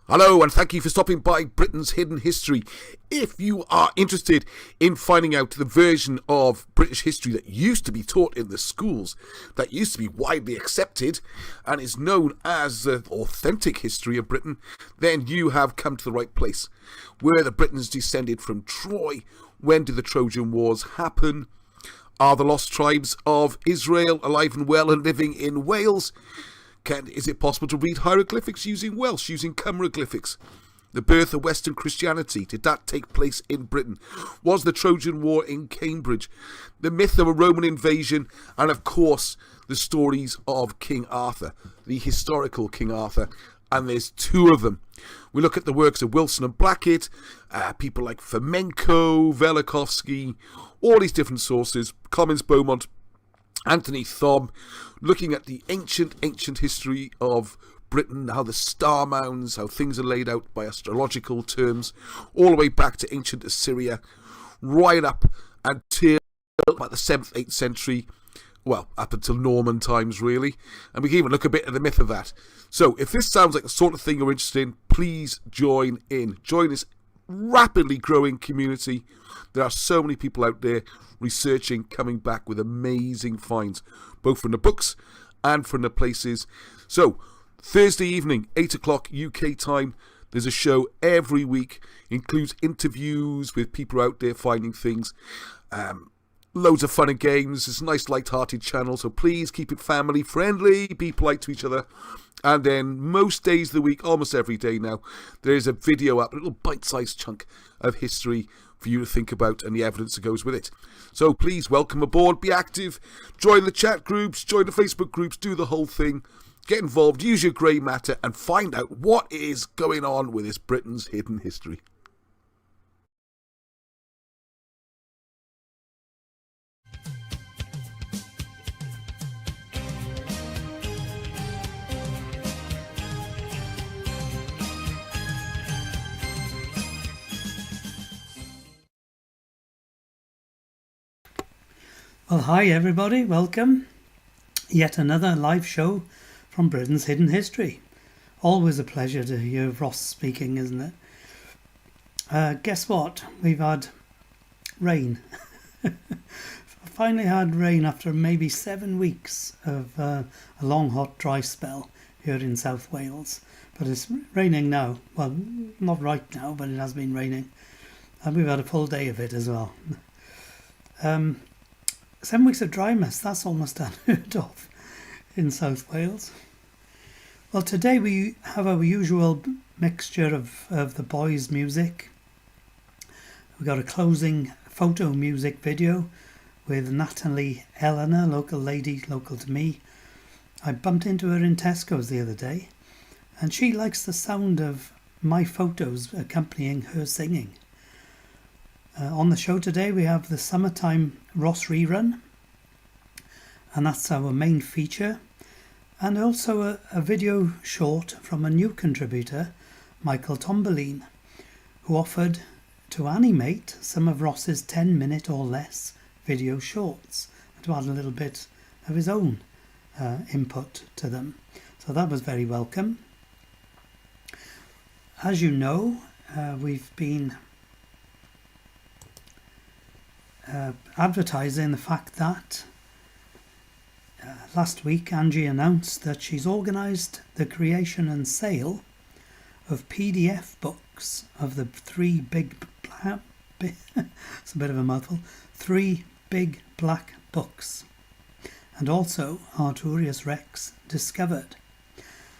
Hello, and thank you for stopping by Britain's Hidden History. If you are interested in finding out the version of British history that used to be taught in the schools, that used to be widely accepted, and is known as the authentic history of Britain, then you have come to the right place. Were the Britons descended from Troy? When did the Trojan Wars happen? Are the lost tribes of Israel alive and well and living in Wales? Is it possible to read hieroglyphics using Welsh, using Camero glyphics? The birth of Western Christianity, did that take place in Britain? Was the Trojan War in Cambridge? The myth of a Roman invasion, and of course, the stories of King Arthur, the historical King Arthur, and there's two of them. We look at the works of Wilson and Blackett, people like Fomenko, Velikovsky, all these different sources, Clemens Beaumont, Anthony Thom, looking at the ancient history of Britain, how the star mounds, how things are laid out by astrological terms, all the way back to ancient Assyria, right up until about the 7th, 8th century, well, up until Norman times, really. And we can even look a bit at the myth of that. So, if this sounds like the sort of thing you're interested in, please join in. Join this rapidly growing community. There are so many people out there researching, coming back with amazing finds, both from the books and from the places. So, Thursday evening, 8 o'clock UK time, there's a show every week, includes interviews with people out there finding things, loads of fun and games. It's a nice light-hearted channel, so please keep it family friendly, be polite to each other. And then most days of the week, almost every day now, there's a video up, a little bite-sized chunk of history for you to think about and the evidence that goes with it. So please welcome aboard, be active, join the chat groups, join the Facebook groups, do the whole thing, get involved, use your grey matter and find out what is going on with this Britain's hidden history. Well, hi everybody, welcome. Yet another live show from Britain's Hidden History. Always a pleasure to hear Ross speaking, isn't it? Guess what? We've had rain. Finally had rain after maybe 7 weeks of a long, hot, dry spell here in South Wales. But it's raining now. Well, not right now, but it has been raining. And we've had a full day of it as well. 7 weeks of dryness, that's almost unheard of in South Wales. Well, today we have our usual mixture of the boys' music. We've got a closing photo music video with Natalie Eleanor, local lady, local to me. I bumped into her in Tesco's the other day, and she likes the sound of my photos accompanying her singing. On the show today we have the Summertime Ross rerun, and that's our main feature, and also a video short from a new contributor, Michael Tomberlin, who offered to animate some of Ross's 10-minute or less video shorts, to add a little bit of his own input to them. So that was very welcome. As you know, we've been advertising the fact that last week Angie announced that she's organised the creation and sale of PDF books of the three big it's a bit of a mouthful, 3 big black books, and also Arthurian Rex Discovered.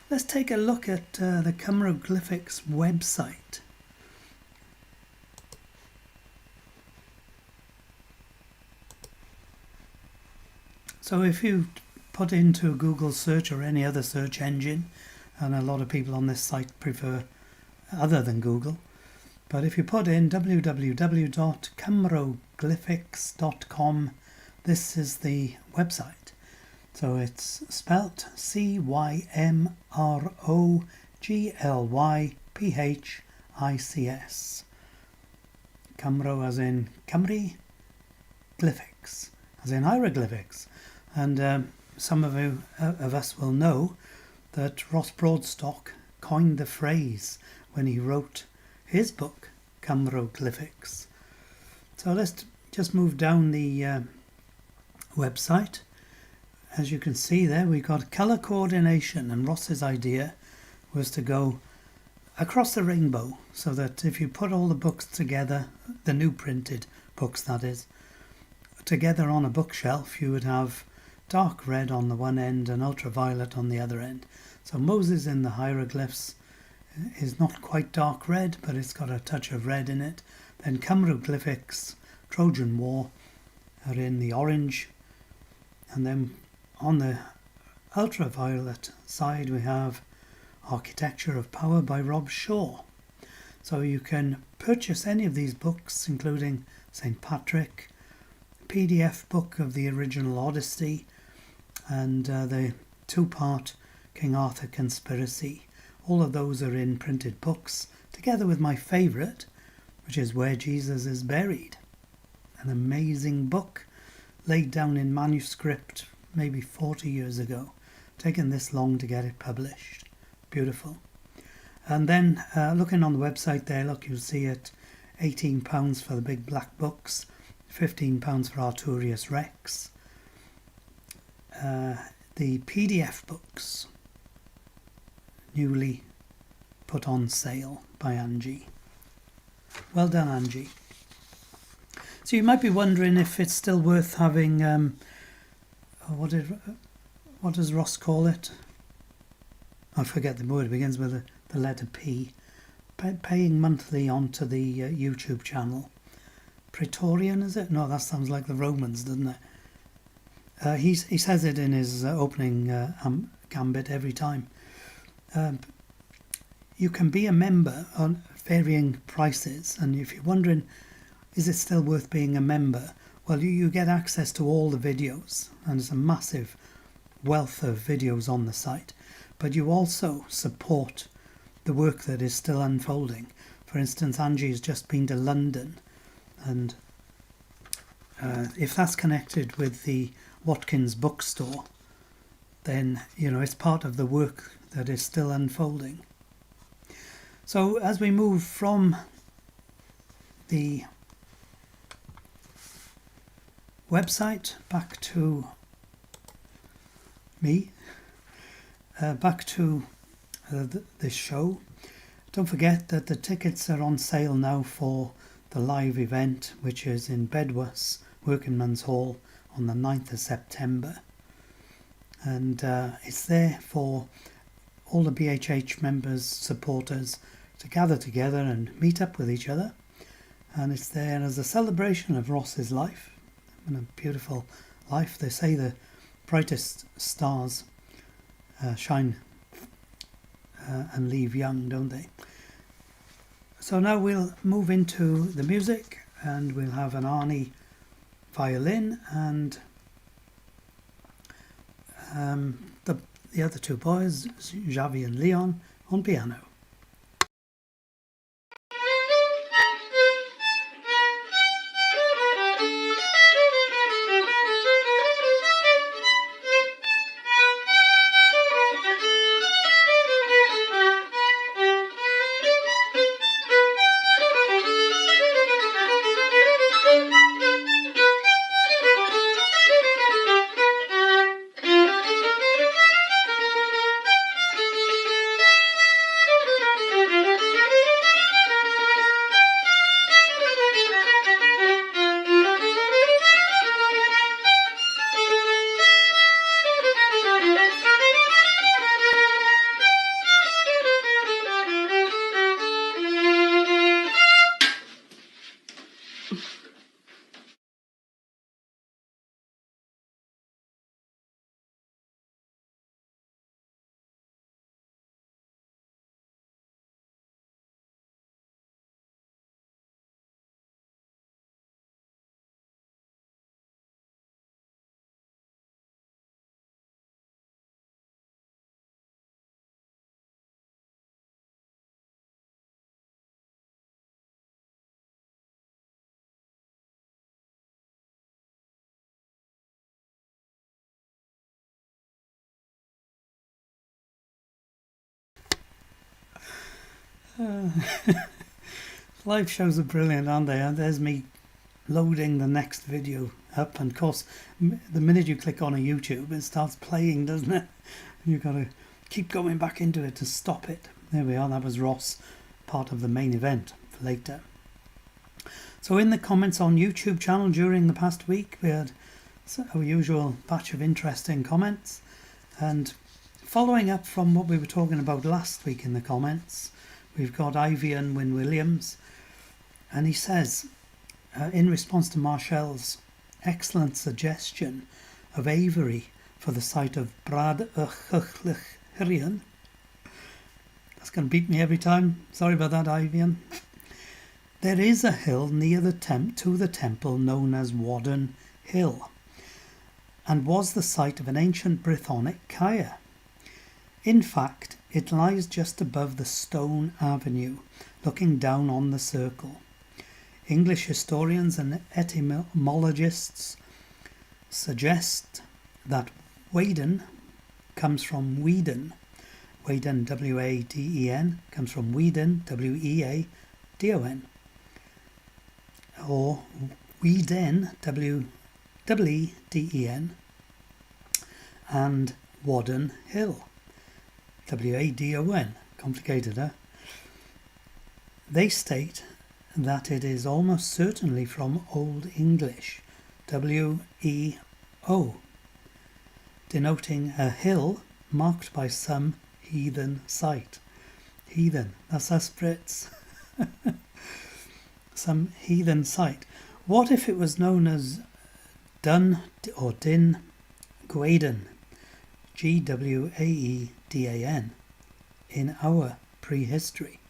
Let's take a look at the Camero glyphics website. So if you put into Google search or any other search engine, and a lot of people on this site prefer other than Google, but if you put in www.cameroglyphics.com, this is the website. So it's spelt CYMROGLYPHICS. Camero as in Cymru, glyphics as in hieroglyphics. And some of us will know that Ross Broadstock coined the phrase when he wrote his book, Camero Glyphics. So let's just move down the website. As you can see there, we've got colour coordination, and Ross's idea was to go across the rainbow so that if you put all the books together, the new printed books that is, together on a bookshelf, you would have dark red on the one end and ultraviolet on the other end. So Moses in the hieroglyphs is not quite dark red, but it's got a touch of red in it. Then Camero Glyphics, Trojan War, are in the orange. And then on the ultraviolet side we have Architecture of Power by Rob Shaw. So you can purchase any of these books, including St. Patrick, PDF book of the original Odyssey, and the two-part King Arthur conspiracy. All of those are in printed books, together with my favourite, which is Where Jesus is Buried. An amazing book, laid down in manuscript maybe 40 years ago. Taken this long to get it published. Beautiful. And then looking on the website there, look, you'll see it, £18 for the big black books, £15 for Arthurius Rex. The PDF books, newly put on sale by Angie. Well done, Angie. So you might be wondering if it's still worth having, what does Ross call it? I forget the word, it begins with the letter P. Paying monthly onto the YouTube channel. Praetorian, is it? No, that sounds like the Romans, doesn't it? He says it in his opening gambit every time. You can be a member on varying prices, and if you're wondering, is it still worth being a member? Well, you get access to all the videos, and there's a massive wealth of videos on the site, but you also support the work that is still unfolding. For instance, Angie's just been to London, and if that's connected with the Watkins bookstore, then it's part of the work that is still unfolding. So as we move from the website back to me, back to this show, don't forget that the tickets are on sale now for the live event, which is in Bedwas, Workingmen's Hall, on the 9th of September. And it's there for all the BHH members, supporters, to gather together and meet up with each other. And it's there as a celebration of Ross's life, and a beautiful life. They say the brightest stars shine and leave young, don't they? So now we'll move into the music, and we'll have an Arnie violin and the other two boys, Xavi and Leon, on piano. Live shows are brilliant, aren't they? And there's me loading the next video up, and of course the minute you click on a YouTube it starts playing, doesn't it? You've got to keep going back into it to stop it. There we are, that was Ross, part of the main event for later. So in the comments on YouTube channel during the past week we had our usual batch of interesting comments, and following up from what we were talking about last week in the comments, we've got Ivian Wynne Williams, and he says, in response to Marshall's excellent suggestion of Avery for the site of Brad-Ych-Ych-Ych-Hirion, that's going to beat me every time, sorry about that, Ivian. There is a hill near the temple known as Wadden Hill, and was the site of an ancient Brythonic Caer. In fact, it lies just above the Stone Avenue, looking down on the circle. English historians and etymologists suggest that Waden comes from Weeden. Waden, W-A-D-E-N, comes from Weeden, W-E-A-D-O-N. Or Weeden, W-E-D-E-N, and Wadden Hill, W-A-D-O-N. Complicated, huh? They state that it is almost certainly from Old English, W-E-O, denoting a hill marked by some heathen site. Heathen, that's us Brits. Some heathen site. What if it was known as Dun or Din Gwaedan, G-W-A-E-D-A-N, in our prehistory?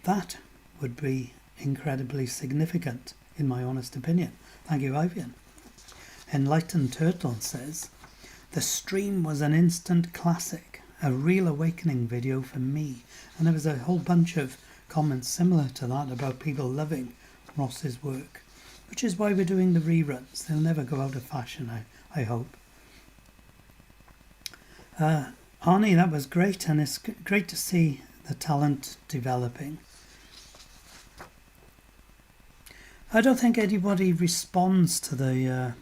That would be incredibly significant, in my honest opinion. Thank you, Ivian. Enlightened Turtle says, the stream was an instant classic, a real awakening video for me. And there was a whole bunch of comments similar to that about people loving Ross's work, which is why we're doing the reruns. They'll never go out of fashion, I hope. Arnie, that was great, and it's great to see the talent developing. I don't think anybody responds to the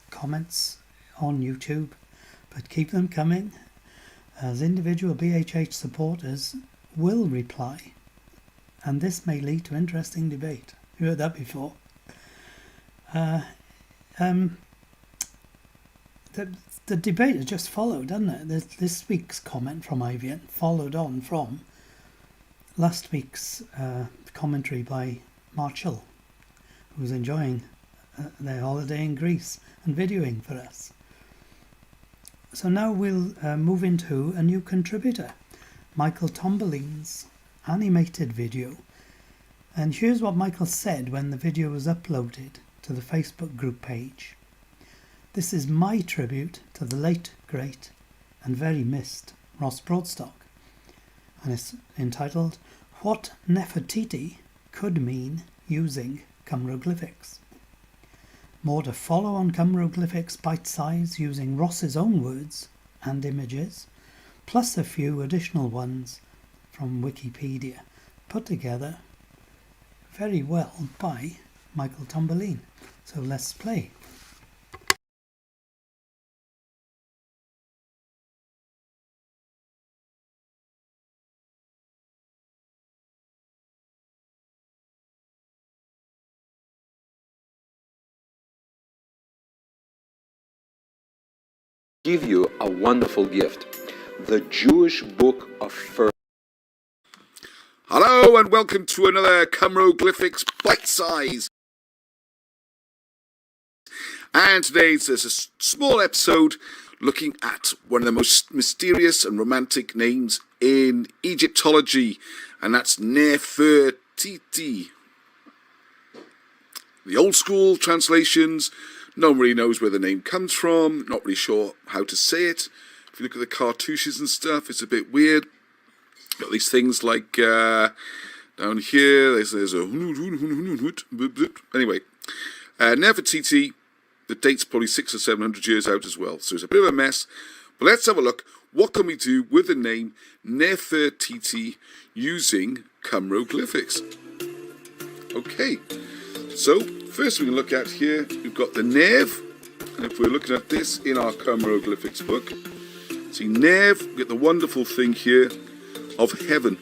comments on YouTube, but keep them coming, as individual BHH supporters will reply, and this may lead to interesting debate. You heard that before. The debate has just followed, hasn't it? This week's comment from Ivian followed on from last week's commentary by Marshall, who was enjoying their holiday in Greece and videoing for us. So now we'll move into a new contributor, Michael Tomboline's animated video. And here's what Michael said when the video was uploaded to the Facebook group page. This is my tribute to the late, great and very missed Ross Broadstock, and it's entitled What Nefertiti Could Mean Using Camero Glyphics. More to follow on Camero Glyphics bite size using Ross's own words and images, plus a few additional ones from Wikipedia, put together very well by Michael Tomboline. So let's play. Give you a wonderful gift, the Jewish Book of First. Hello and welcome to another Camero Glyphics Bite Size. And today's there's a small episode looking at one of the most mysterious and romantic names in Egyptology, and that's Nefertiti. The old school translations, no one really knows where the name comes from, not really sure how to say it. If you look at the cartouches and stuff, it's a bit weird. Got these things like down here, there's a anyway. Nefertiti, the date's probably 600 or 700 years out as well, so it's a bit of a mess. But let's have a look. What can we do with the name Nefertiti using Camero glyphics? Okay, so first we can look at here, we've got the Nev, and if we're looking at this in our Camero glyphics book, see Nev, we get the wonderful thing here of heaven.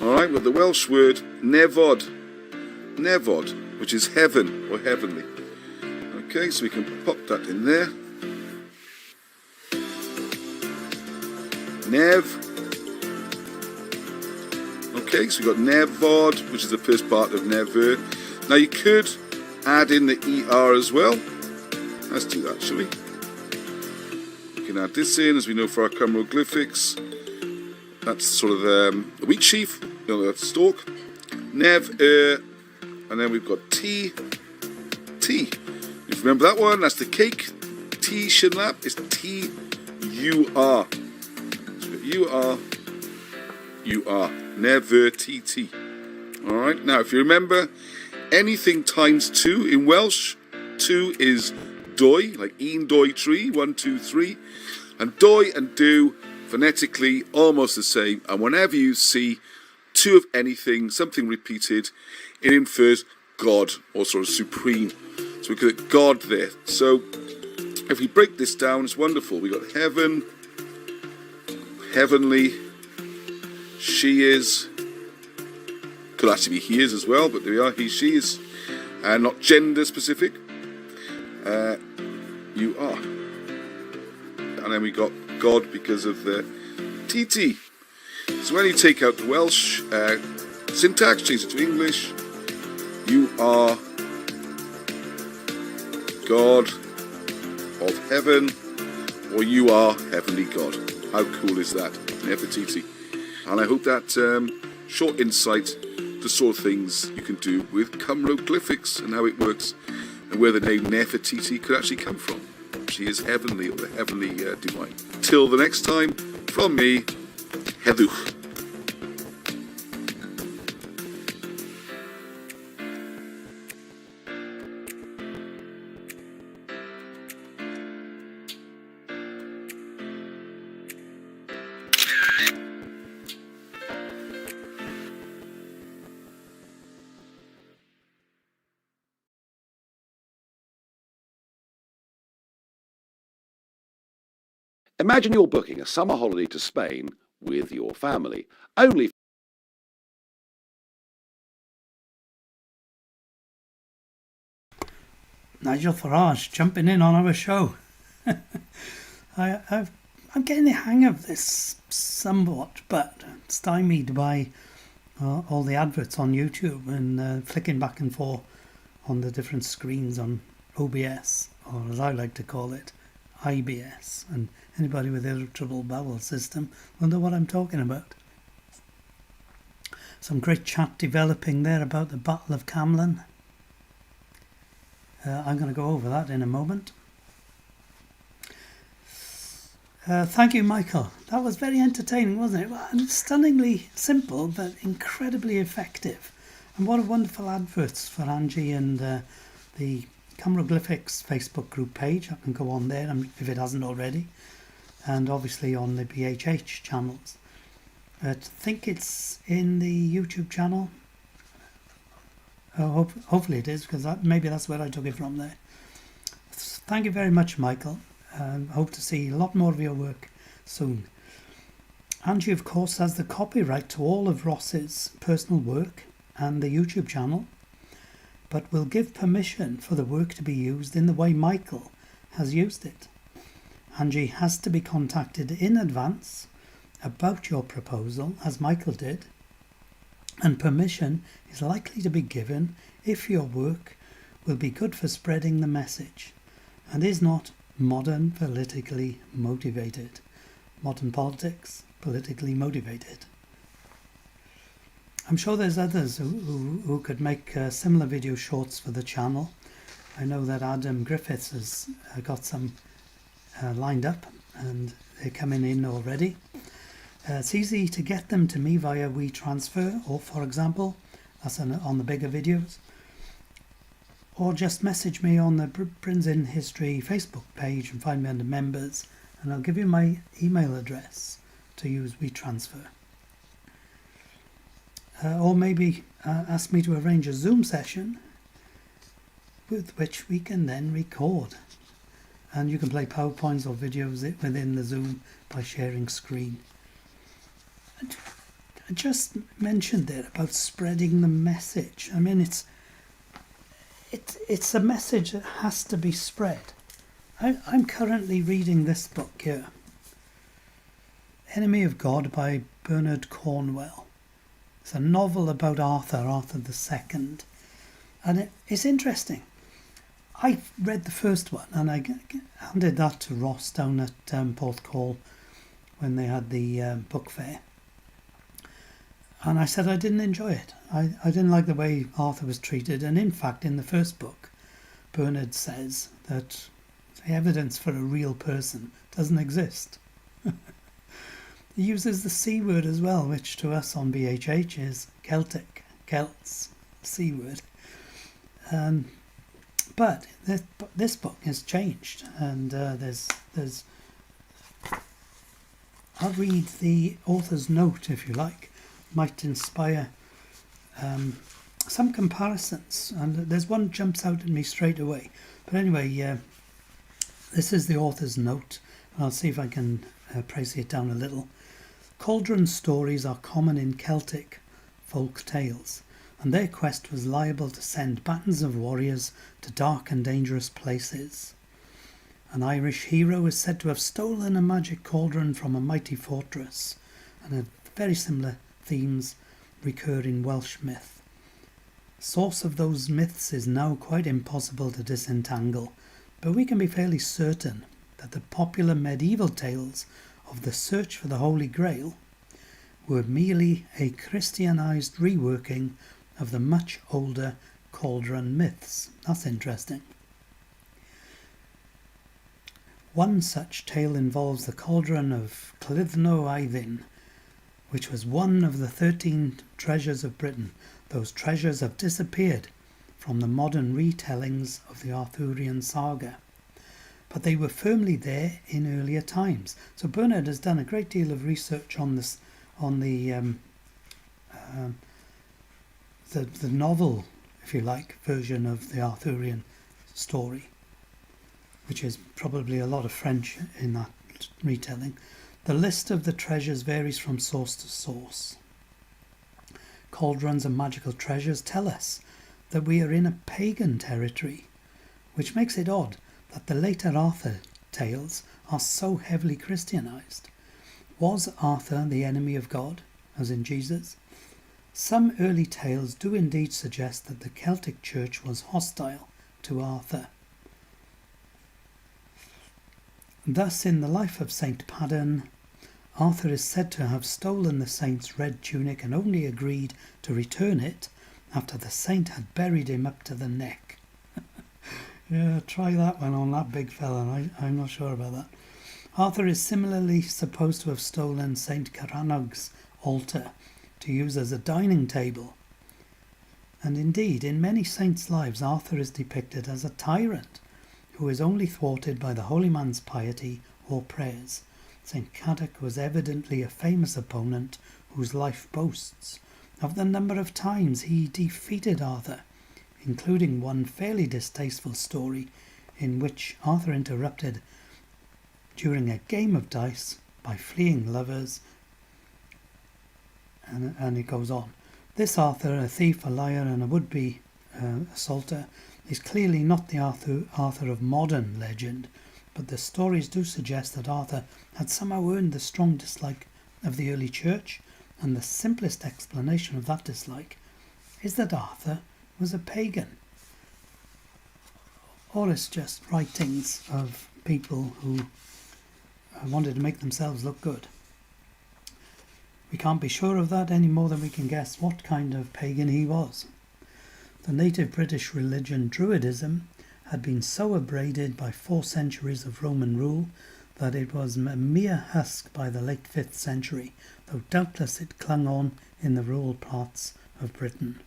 Alright, with the Welsh word Nevod, which is heaven or heavenly. Okay, so we can pop that in there. Nev. Okay, so we've got Nevod, which is the first part of Never. Now you could add in the ER as well. Let's do that, shall we? We can add this in, as we know for our Camero glyphics. That's sort of the wheat sheaf, that's stalk. Nev, and then we've got T. If you remember that one, that's the cake. T Shinlap is T-U-R. You are Nefertiti. Alright, now if you remember, anything times 2 in Welsh, 2 is doi, like un doi tree, 1, 2, 3. And doi and do, phonetically, almost the same. And whenever you see 2 of anything, something repeated, it infers God, or sort of supreme. So we get God there. So if we break this down, it's wonderful. We got heaven, heavenly, she is, could actually be he is as well, but there we are, he, she is, and not gender specific. You are, and then we got God because of the TT. So when you take out the Welsh syntax, change it to English. You are God of heaven, or you are heavenly God. How cool is that? Nefertiti. And I hope that short insight to sort of things you can do with Camero glyphics and how it works, and where the name Nefertiti could actually come from. She is heavenly, or the heavenly divine. Till the next time, from me, Heddwch. Imagine you're booking a summer holiday to Spain with your family, only Nigel Farage jumping in on our show. I'm getting the hang of this somewhat, but stymied by all the adverts on YouTube and flicking back and forth on the different screens on OBS, or as I like to call it, IBS. And anybody with irritable bowel system will know what I'm talking about. Some great chat developing there about the Battle of Camlan. I'm going to go over that in a moment. Thank you, Michael. That was very entertaining, wasn't it? Well, stunningly simple, but incredibly effective. And what a wonderful adverts for Angie and the Camero Glyphics Facebook group page. I can go on there if it hasn't already. And obviously on the BHH channels. I think it's in the YouTube channel. Oh, hopefully it is, because maybe that's where I took it from there. Thank you very much, Michael. Hope to see a lot more of your work soon. Angie, of course, has the copyright to all of Ross's personal work and the YouTube channel, but will give permission for the work to be used in the way Michael has used it. Angie has to be contacted in advance about your proposal, as Michael did, and permission is likely to be given if your work will be good for spreading the message and is not modern politically motivated. Modern politics, politically motivated. I'm sure there's others who could make similar video shorts for the channel. I know that Adam Griffiths has got some lined up and they're coming in already. It's easy to get them to me via WeTransfer, or for example, that's on the bigger videos, or just message me on the Britainshiddenhistory Facebook page and find me under members and I'll give you my email address to use WeTransfer. Or maybe ask me to arrange a Zoom session with which we can then record. And you can play PowerPoints or videos within the Zoom by sharing screen. I just mentioned there about spreading the message. I mean, it's a message that has to be spread. I'm currently reading this book here, Enemy of God by Bernard Cornwell. It's a novel about Arthur II. And it's interesting. I read the first one and I handed that to Ross down at Porthcawl when they had the book fair. And I said I didn't enjoy it. I didn't like the way Arthur was treated. And in fact, in the first book, Bernard says that the evidence for a real person doesn't exist. He uses the C word as well, which to us on BHH is Celtic, Celts, C word. But this book has changed, and there's I'll read the author's note, if you like. Might inspire some comparisons, and there's one jumps out at me straight away. But anyway, this is the author's note, and I'll see if I can praise it down a little. Cauldron stories are common in Celtic folk tales, and their quest was liable to send bands of warriors to dark and dangerous places. An Irish hero is said to have stolen a magic cauldron from a mighty fortress, and a very similar themes recur in Welsh myth. Source of those myths is now quite impossible to disentangle, but we can be fairly certain that the popular medieval tales of the search for the Holy Grail were merely a Christianized reworking of the much older cauldron myths. That's interesting. One such tale involves the cauldron of Clydno Eiddin, which was one of the 13 treasures of Britain. Those treasures have disappeared from the modern retellings of the Arthurian saga, but they were firmly there in earlier times. So Bernard has done a great deal of research on this, on the novel, if you like, version of the Arthurian story, which is probably a lot of French in that retelling. The list of the treasures varies from source to source. Cauldrons and magical treasures tell us that we are in a pagan territory, which makes it odd that the later Arthur tales are so heavily Christianized. Was Arthur the enemy of God, as in Jesus? Some early tales do indeed suggest that the Celtic Church was hostile to Arthur. Thus, in the life of Saint Padden, Arthur is said to have stolen the saint's red tunic and only agreed to return it after the saint had buried him up to the neck. Yeah, try that one on that big fella. I'm not sure about that. Arthur is similarly supposed to have stolen Saint Caranog's altar to use as a dining table. And indeed, in many saints' lives, Arthur is depicted as a tyrant who is only thwarted by the holy man's piety or prayers. St. Cadoc was evidently a famous opponent whose life boasts of the number of times he defeated Arthur, including one fairly distasteful story in which Arthur interrupted during a game of dice by fleeing lovers, and it goes on. This Arthur, a thief, a liar, and a would-be assaulter, is clearly not the Arthur of modern legend, but the stories do suggest that Arthur had somehow earned the strong dislike of the early church, and the simplest explanation of that dislike is that Arthur was a pagan. Or it's just writings of people who wanted to make themselves look good. We can't be sure of that any more than we can guess what kind of pagan he was. The native British religion Druidism had been so abraded by 4 centuries of Roman rule that it was a mere husk by the late 5th century, though doubtless it clung on in the rural parts of Britain.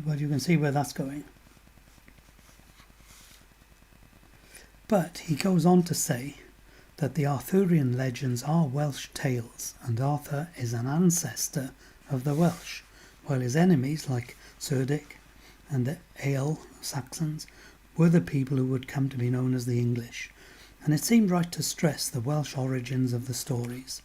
But you can see where that's going. But he goes on to say that the Arthurian legends are Welsh tales, and Arthur is an ancestor of the Welsh, while his enemies like Cerdic and the Ale Saxons were the people who would come to be known as the English. And it seemed right to stress the Welsh origins of the stories.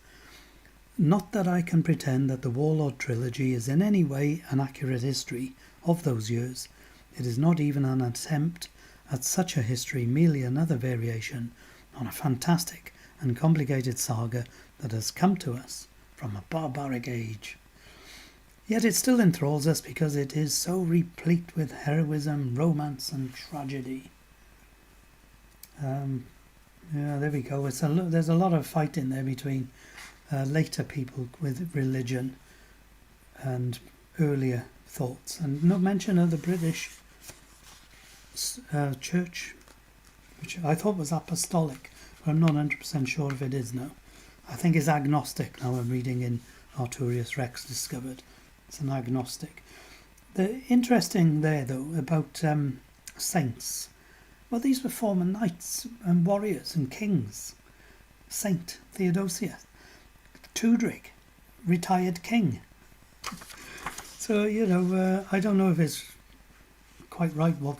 Not that I can pretend that the Warlord trilogy is in any way an accurate history of those years. It is not even an attempt at such a history, merely another variation on a fantastic and complicated saga that has come to us from a barbaric age. Yet it still enthralls us because it is so replete with heroism, romance and tragedy. There we go. There's a lot of fighting there between later people with religion and earlier thoughts. And no mention of the British church, which I thought was apostolic, but I'm not 100% sure if it is now. I think it's agnostic now. I'm reading in Arturius Rex discovered. It's an agnostic. The interesting there though about saints. Well, these were former knights and warriors and kings. Saint Theodosius, Tudrig, retired king. So I don't know if it's quite right what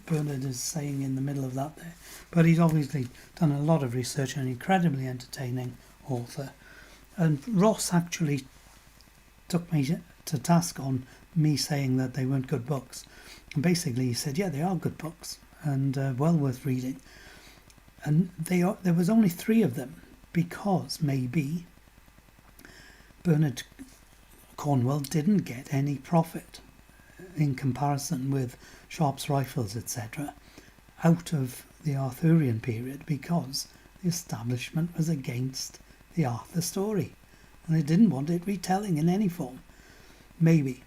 Bernard is saying in the middle of that there, but he's obviously done a lot of research and an incredibly entertaining author. And Ross actually took me to task on me saying that they weren't good books. And basically he said, yeah, they are good books and well worth reading. And there was only 3 of them because maybe Bernard Cornwell didn't get any profit in comparison with Sharp's rifles, etc., out of the Arthurian period because the establishment was against the Arthur story and they didn't want it retelling in any form. Maybe.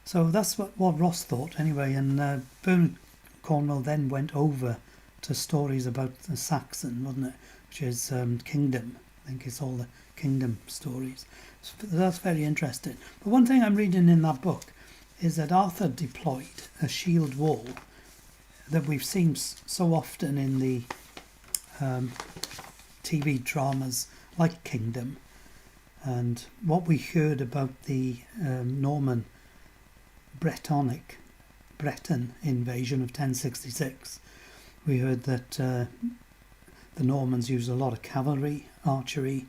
So that's what Ross thought anyway, and Bernard Cornwell then went over to stories about the Saxon, wasn't it, which is Kingdom. I think it's all the Kingdom stories. So that's very interesting. But one thing I'm reading in that book is that Arthur deployed a shield wall that we've seen so often in the TV dramas like Kingdom, and what we heard about the Norman Breton invasion of 1066. We heard that the Normans used a lot of cavalry, archery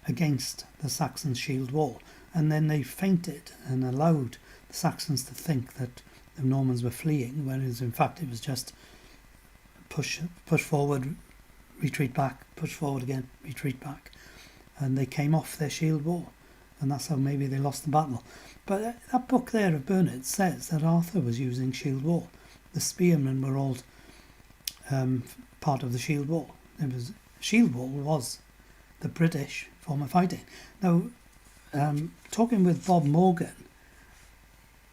against the Saxon shield wall, and then they feinted and allowed the Saxons to think that the Normans were fleeing, whereas in fact it was just push forward, retreat back, push forward again, retreat back, and they came off their shield wall, and that's how maybe they lost the battle. But that book there of Bernard says that Arthur was using shield wall. The spearmen were all part of the shield wall. Shield wall was the British form of fighting. Now, talking with Bob Morgan,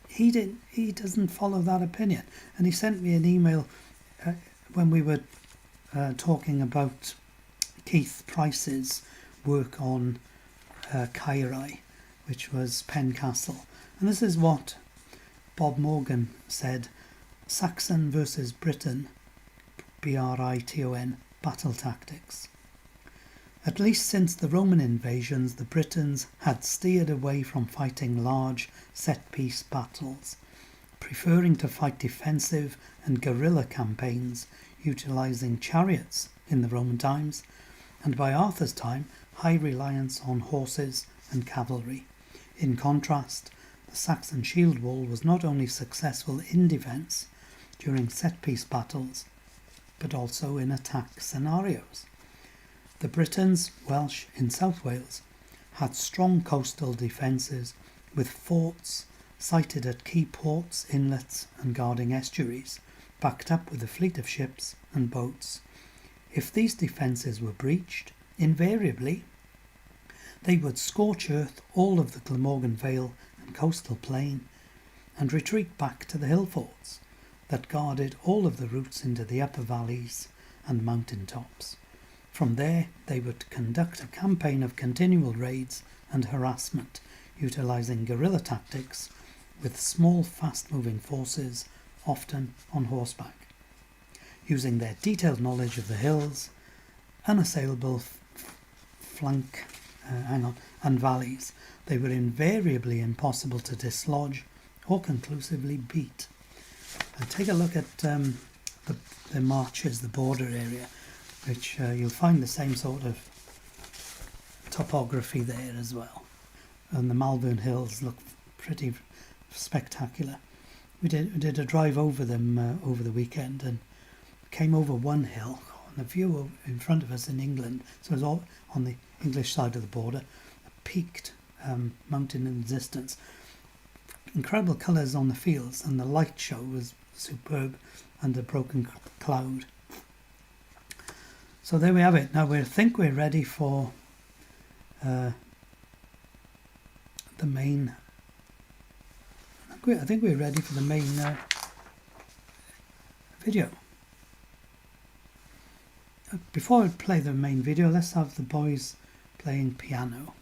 he doesn't follow that opinion, and he sent me an email when we were talking about Keith Price's work on Caerau, which was Pencastle. And this is what Bob Morgan said: Saxon versus Briton, Briton, battle tactics. At least since the Roman invasions, the Britons had steered away from fighting large set-piece battles, preferring to fight defensive and guerrilla campaigns utilising chariots in the Roman times, and by Arthur's time, high reliance on horses and cavalry. In contrast, the Saxon shield wall was not only successful in defence during set-piece battles, but also in attack scenarios. The Britons, Welsh in South Wales, had strong coastal defences with forts sited at key ports, inlets and guarding estuaries, backed up with a fleet of ships and boats. If these defences were breached, invariably they would scorch earth all of the Glamorgan Vale and coastal plain and retreat back to the hill forts that guarded all of the routes into the upper valleys and mountain tops. From there they would conduct a campaign of continual raids and harassment, utilising guerrilla tactics with small fast-moving forces, often on horseback. using their detailed knowledge of the hills, unassailable flank and valleys. They were invariably impossible to dislodge or conclusively beat. And take a look at the marches, the border area, which you'll find the same sort of topography there as well. And the Malvern Hills look pretty spectacular. We did a drive over them over the weekend and came over one hill, and the view in front of us in England, so it was all on the English side of the border, a peaked mountain in the distance. Incredible colours on the fields, and the light show was superb under broken cloud. So there we have it. Now we think we're ready for the main. I think we're ready for the main video. Before I play the main video, let's have the boys playing piano.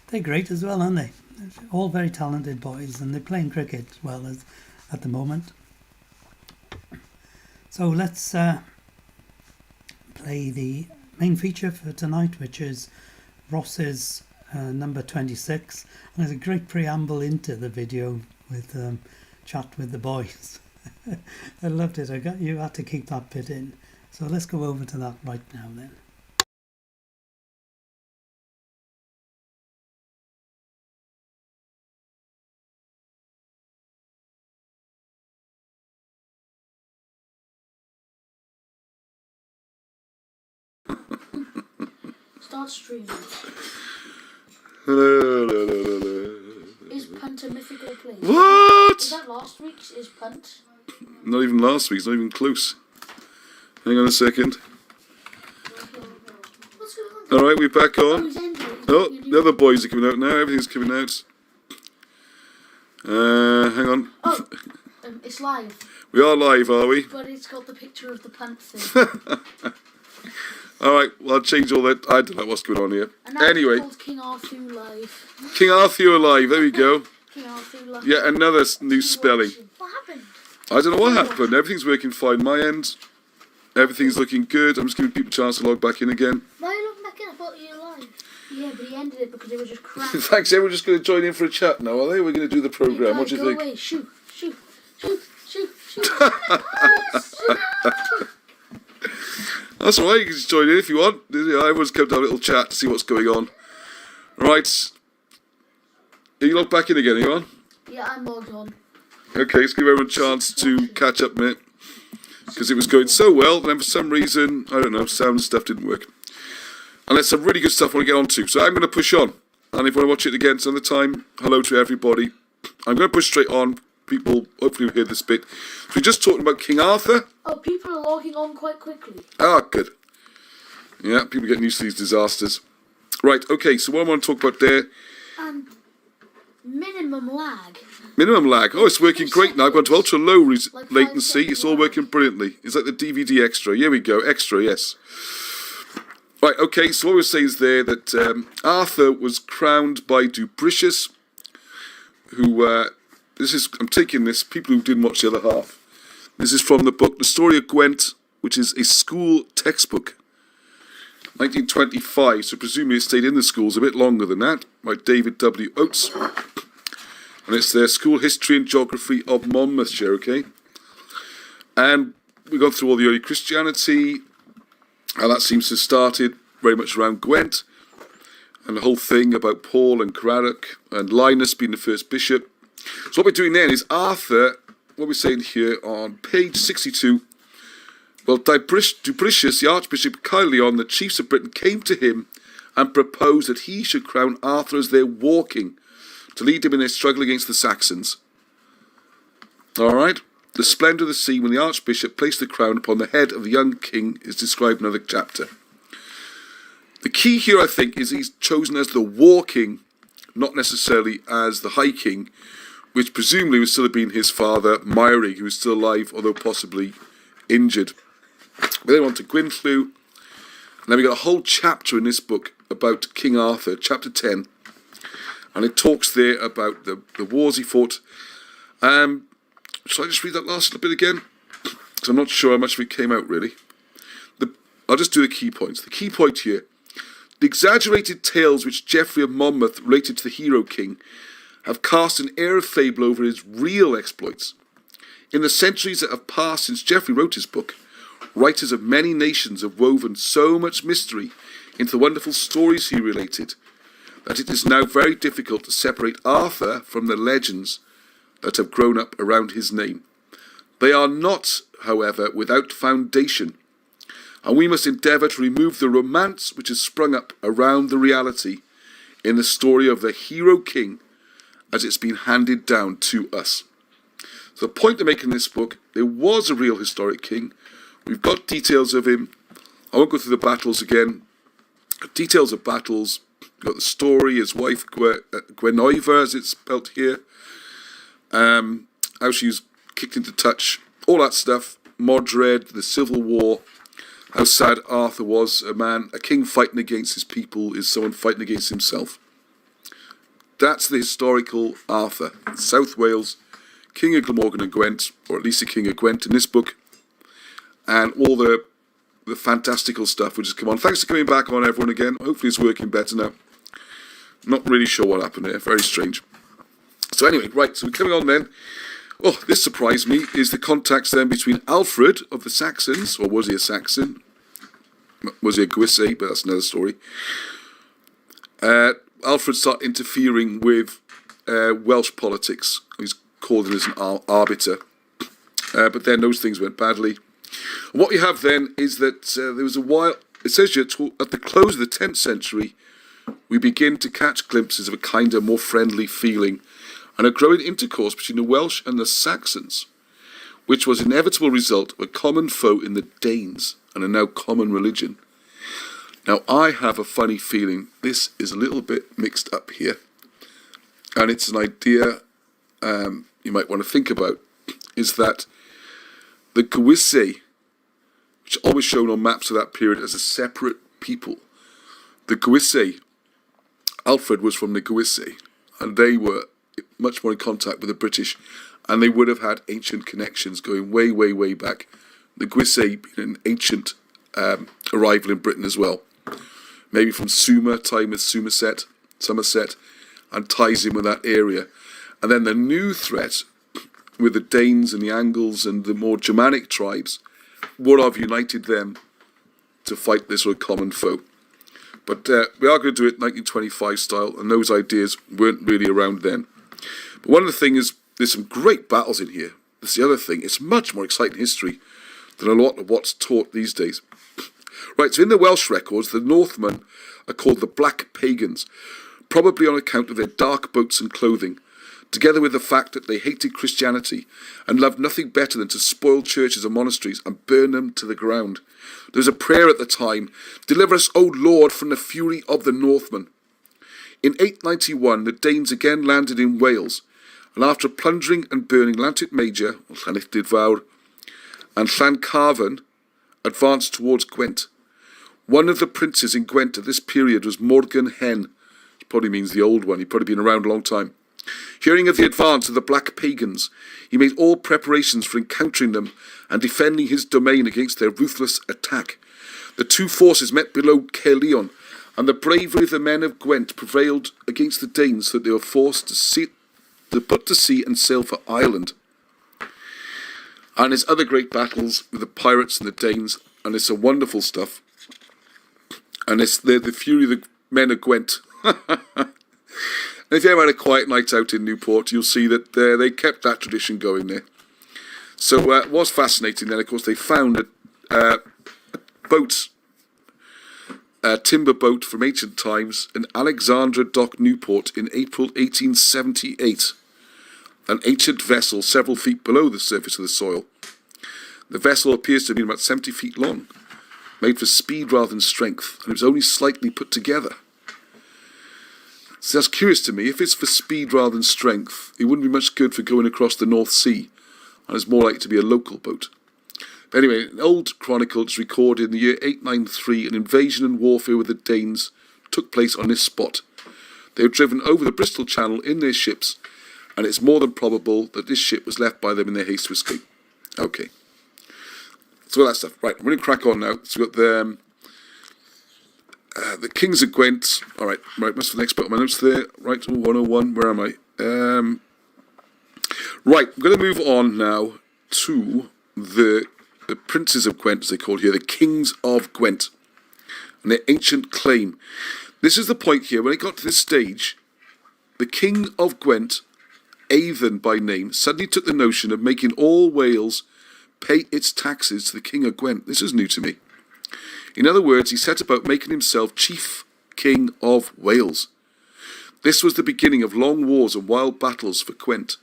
They're great as well, aren't they? They're all very talented boys, and they're playing cricket as well as at the moment. So let's play the main feature for tonight, which is Ross's number 26. And there's a great preamble into the video with chat with the boys. I loved it. You had to keep that bit in. So let's go over to that right now then. Start streaming. Hello. Is Punt a mythical place? What? Is that last week's? Is Punt? Not even last week's, not even close. Hang on a second. What's going on? Alright, we're back Oh, on. it's ended. Oh, the other boys are coming out now. Everything's coming out. Hang on. Oh, it's live, We are live, are we? but it's got the picture of the Punt thing. Alright, well, I'll change all that. I don't know what's going on here. And now Anyway, it's called King Arthur Live. King Arthur alive. There we go. King Arthur Live. Yeah, another new spelling. What happened? I don't know what happened. Everything's working fine my end. Everything's looking good. I'm just giving people a chance to log back in again. Why are you looking back in? I thought you were live. Yeah, but he ended it because it was just crap. Thanks, everyone's just going to join in for a chat now, are they? We're going to do the programme. What do you Go think? away. Shoot. That's all right, you can just join in if you want. Everyone's come to have a little chat to see what's going on. Right. Are you logged back in again, are you on? Yeah, I'm logged on. Okay, let's give everyone a chance to catch up a minute. Because it was going so well, and then for some reason, I don't know, sound stuff didn't work. And there's some really good stuff I want to get on to. So I'm going to push on. And if you want to watch it again some other time, hello to everybody. I'm going to push straight on. People hopefully will hear this bit. So we're just talking about King Arthur. Oh, people are logging on quite quickly. Ah, good. Yeah, people getting used to these disasters. Right, okay, so what I want to talk about there. And minimum lag. Minimum lag. Oh, it's working great now. I've gone to ultra low Like latency. 5 It's all working brilliantly. It's like the DVD extra. Here we go. Extra, yes. Right, okay, so what we're saying is there that Arthur was crowned by Dubricius, who, I'm taking this, people who didn't watch the other half. This is from the book The Story of Gwent, which is a school textbook. 1925, so presumably it stayed in the schools a bit longer than that, by David W. Oates. And it's their school history and geography of Monmouthshire, okay? And we've gone through all the early Christianity, how that seems to have started very much around Gwent, and the whole thing about Paul and Craddock and Linus being the first bishop. So what we're doing then is Arthur, what we're saying here on page 62, well, Dubricius, the Archbishop of Caerleon, the chiefs of Britain, came to him and proposed that he should crown Arthur as their war-king to lead him in their struggle against the Saxons. All right? The splendour of the scene when the Archbishop placed the crown upon the head of the young king is described in another chapter. The key here, I think, is he's chosen as the war-king, not necessarily as the high king, which presumably would still have been his father, Meirig, who was still alive, although possibly injured. We then on to Gwynflew, and then we got a whole chapter in this book about King Arthur, chapter 10, and it talks there about the wars he fought. Shall I just read that last little bit again? Because I'm not sure how much of it came out, really. I'll just do the key points. The key point here, the exaggerated tales which Geoffrey of Monmouth related to the hero king have cast an air of fable over his real exploits. In the centuries that have passed since Geoffrey wrote his book, writers of many nations have woven so much mystery into the wonderful stories he related that it is now very difficult to separate Arthur from the legends that have grown up around his name. They are not, however, without foundation, and we must endeavour to remove the romance which has sprung up around the reality in the story of the hero king as it's been handed down to us. So the point to make in this book, there was a real historic king. We've got details of him. I won't go through the battles again. Details of battles. We've got the story, his wife Guinevere, as it's spelt here. How she was kicked into touch. All that stuff. Modred, the Civil War. How sad Arthur was. A king fighting against his people is someone fighting against himself. That's the historical Arthur. South Wales, King of Glamorgan and Gwent, or at least the King of Gwent in this book. And all the fantastical stuff which has come on. Thanks for coming back on, everyone, again. Hopefully it's working better now. Not really sure what happened there. Very strange. So anyway, right, so we're coming on then. Oh, this surprised me, is the contacts then between Alfred of the Saxons, or was he a Saxon? Was he a Guise? But that's another story. Alfred started interfering with Welsh politics. He's called as an arbiter. But then those things went badly. And what you have then is that there was a while, it says here, at the close of the 10th century, we begin to catch glimpses of a kinder, more friendly feeling and a growing intercourse between the Welsh and the Saxons, which was an inevitable result of a common foe in the Danes and a now common religion. Now, I have a funny feeling this is a little bit mixed up here, and it's an idea you might want to think about, is that the Guise, which are always shown on maps of that period as a separate people, the Guise, Alfred was from the Guise, and they were much more in contact with the British, and they would have had ancient connections going way, way, way back. The Guise being an ancient arrival in Britain as well. Maybe from Sumer, time with Somerset, and ties in with that area. And then the new threat with the Danes and the Angles and the more Germanic tribes would have united them to fight this sort of common foe. But we are going to do it 1925 style, and those ideas weren't really around then. But one of the things is, there's some great battles in here. That's the other thing. It's much more exciting history than a lot of what's taught these days. Right, so in the Welsh records, the Northmen are called the Black Pagans, probably on account of their dark boats and clothing, together with the fact that they hated Christianity and loved nothing better than to spoil churches and monasteries and burn them to the ground. There was a prayer at the time, "Deliver us, O Lord, from the fury of the Northmen." In 891, the Danes again landed in Wales, and after plundering and burning Llantyrt Major, Llantyrt Fawr, and Llancarvan, advanced towards Gwent. One of the princes in Gwent at this period was Morgan Hen, which probably means the old one. He'd probably been around a long time. Hearing of the advance of the Black Pagans, he made all preparations for encountering them and defending his domain against their ruthless attack. The two forces met below Caerleon, and the bravery of the men of Gwent prevailed against the Danes, so that they were forced to put to sea and sail for Ireland. And his other great battles with the pirates and the Danes, and it's a wonderful stuff. And it's the fury of the men of Gwent. And if you ever had a quiet night out in Newport, you'll see that they kept that tradition going there. So it was fascinating then. Of course, they found a boat, a timber boat from ancient times in Alexandra Dock, Newport in April 1878. An ancient vessel several feet below the surface of the soil. The vessel appears to have been about 70 feet long, made for speed rather than strength, and it was only slightly put together. So that's curious to me. If it's for speed rather than strength, it wouldn't be much good for going across the North Sea, and it's more likely to be a local boat. But anyway, an old chronicle is recorded in the year 893, an invasion and warfare with the Danes took place on this spot. They were driven over the Bristol Channel in their ships, and it's more than probable that this ship was left by them in their haste to escape. Okay. So all that stuff. Right, we're going to crack on now. So we've got the Kings of Gwent. All right, that's the next bit of my notes there. Right, 101, where am I? Right, I'm going to move on now to the Princes of Gwent, as they call here, the Kings of Gwent, and their ancient claim. This is the point here, when it got to this stage, the King of Gwent, Eithon by name, suddenly took the notion of making all Wales pay its taxes to the King of Gwent. This is new to me. In other words, he set about making himself chief king of Wales. This was the beginning of long wars and wild battles for Gwent.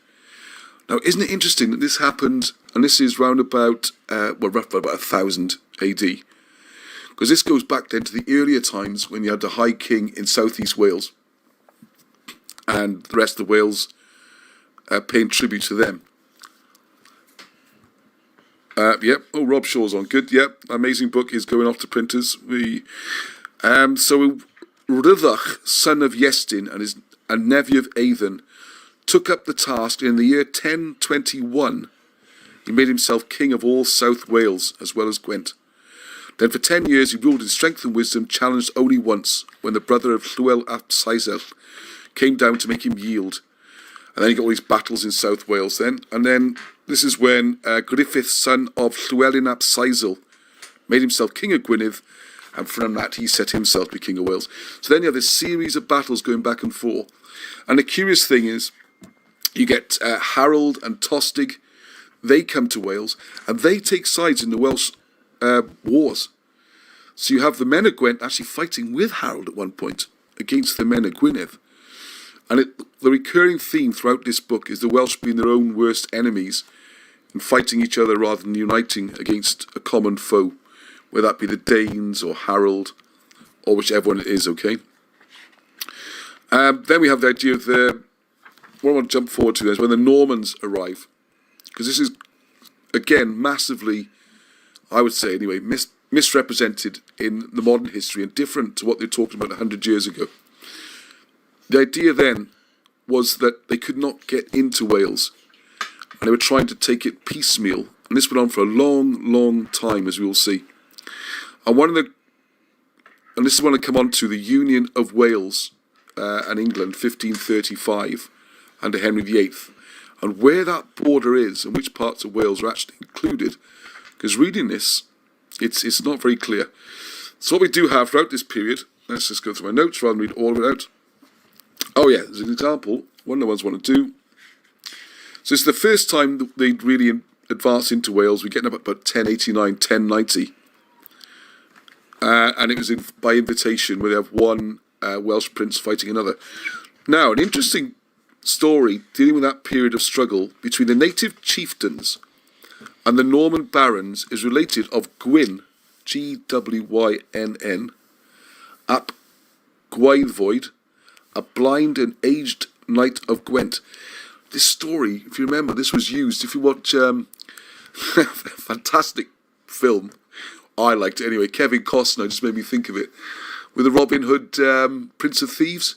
Now, isn't it interesting that this happened, and this is round about, roughly about 1000 AD, because this goes back then to the earlier times when you had the High King in southeast Wales, and the rest of Wales paying tribute to them. Yep. Oh, Rob Shaw's on. Good. Yep. Amazing book is going off to printers. So Rhyddach, son of Iestyn, and nephew of Eithon, took up the task. In the year 1021, he made himself king of all South Wales as well as Gwent. Then for 10 years he ruled in strength and wisdom, challenged only once when the brother of Llywel ap Saesel came down to make him yield. And then he got all these battles in South Wales then. And then this is when Griffith, son of Llywelyn ap Saesel, made himself king of Gwynedd, and from that he set himself to be king of Wales. So then you have this series of battles going back and forth. And the curious thing is, you get Harold and Tostig. They come to Wales, and they take sides in the Welsh wars. So you have the men of Gwent actually fighting with Harold at one point against the men of Gwynedd. And the recurring theme throughout this book is the Welsh being their own worst enemies and fighting each other rather than uniting against a common foe, whether that be the Danes or Harold or whichever one it is, okay? Then we have the idea of what I want to jump forward to is when the Normans arrive, because this is, again, massively, I would say anyway, misrepresented in the modern history and different to what they were talking about 100 years ago. The idea then was that they could not get into Wales, and they were trying to take it piecemeal, and this went on for a long, long time, as we will see. And this is when I come on to the Union of Wales and England, 1535, under Henry VIII, and where that border is and which parts of Wales are actually included, because reading this, it's not very clear. So what we do have throughout this period, let's just go through my notes rather than read all of it out. Oh yeah, as an example, one of the ones I want to do. So it's the first time that they'd really advance into Wales. We're getting up at about 1089, 1090. and it was by invitation, where they have one Welsh prince fighting another. Now, an interesting story dealing with that period of struggle between the native chieftains and the Norman barons is related of Gwyn, Gwynn, ap Gwaedvoed, a blind and aged knight of Gwent. This story, if you remember, this was used, if you watch fantastic film, I liked it anyway, Kevin Costner just made me think of it, with the Robin Hood Prince of Thieves,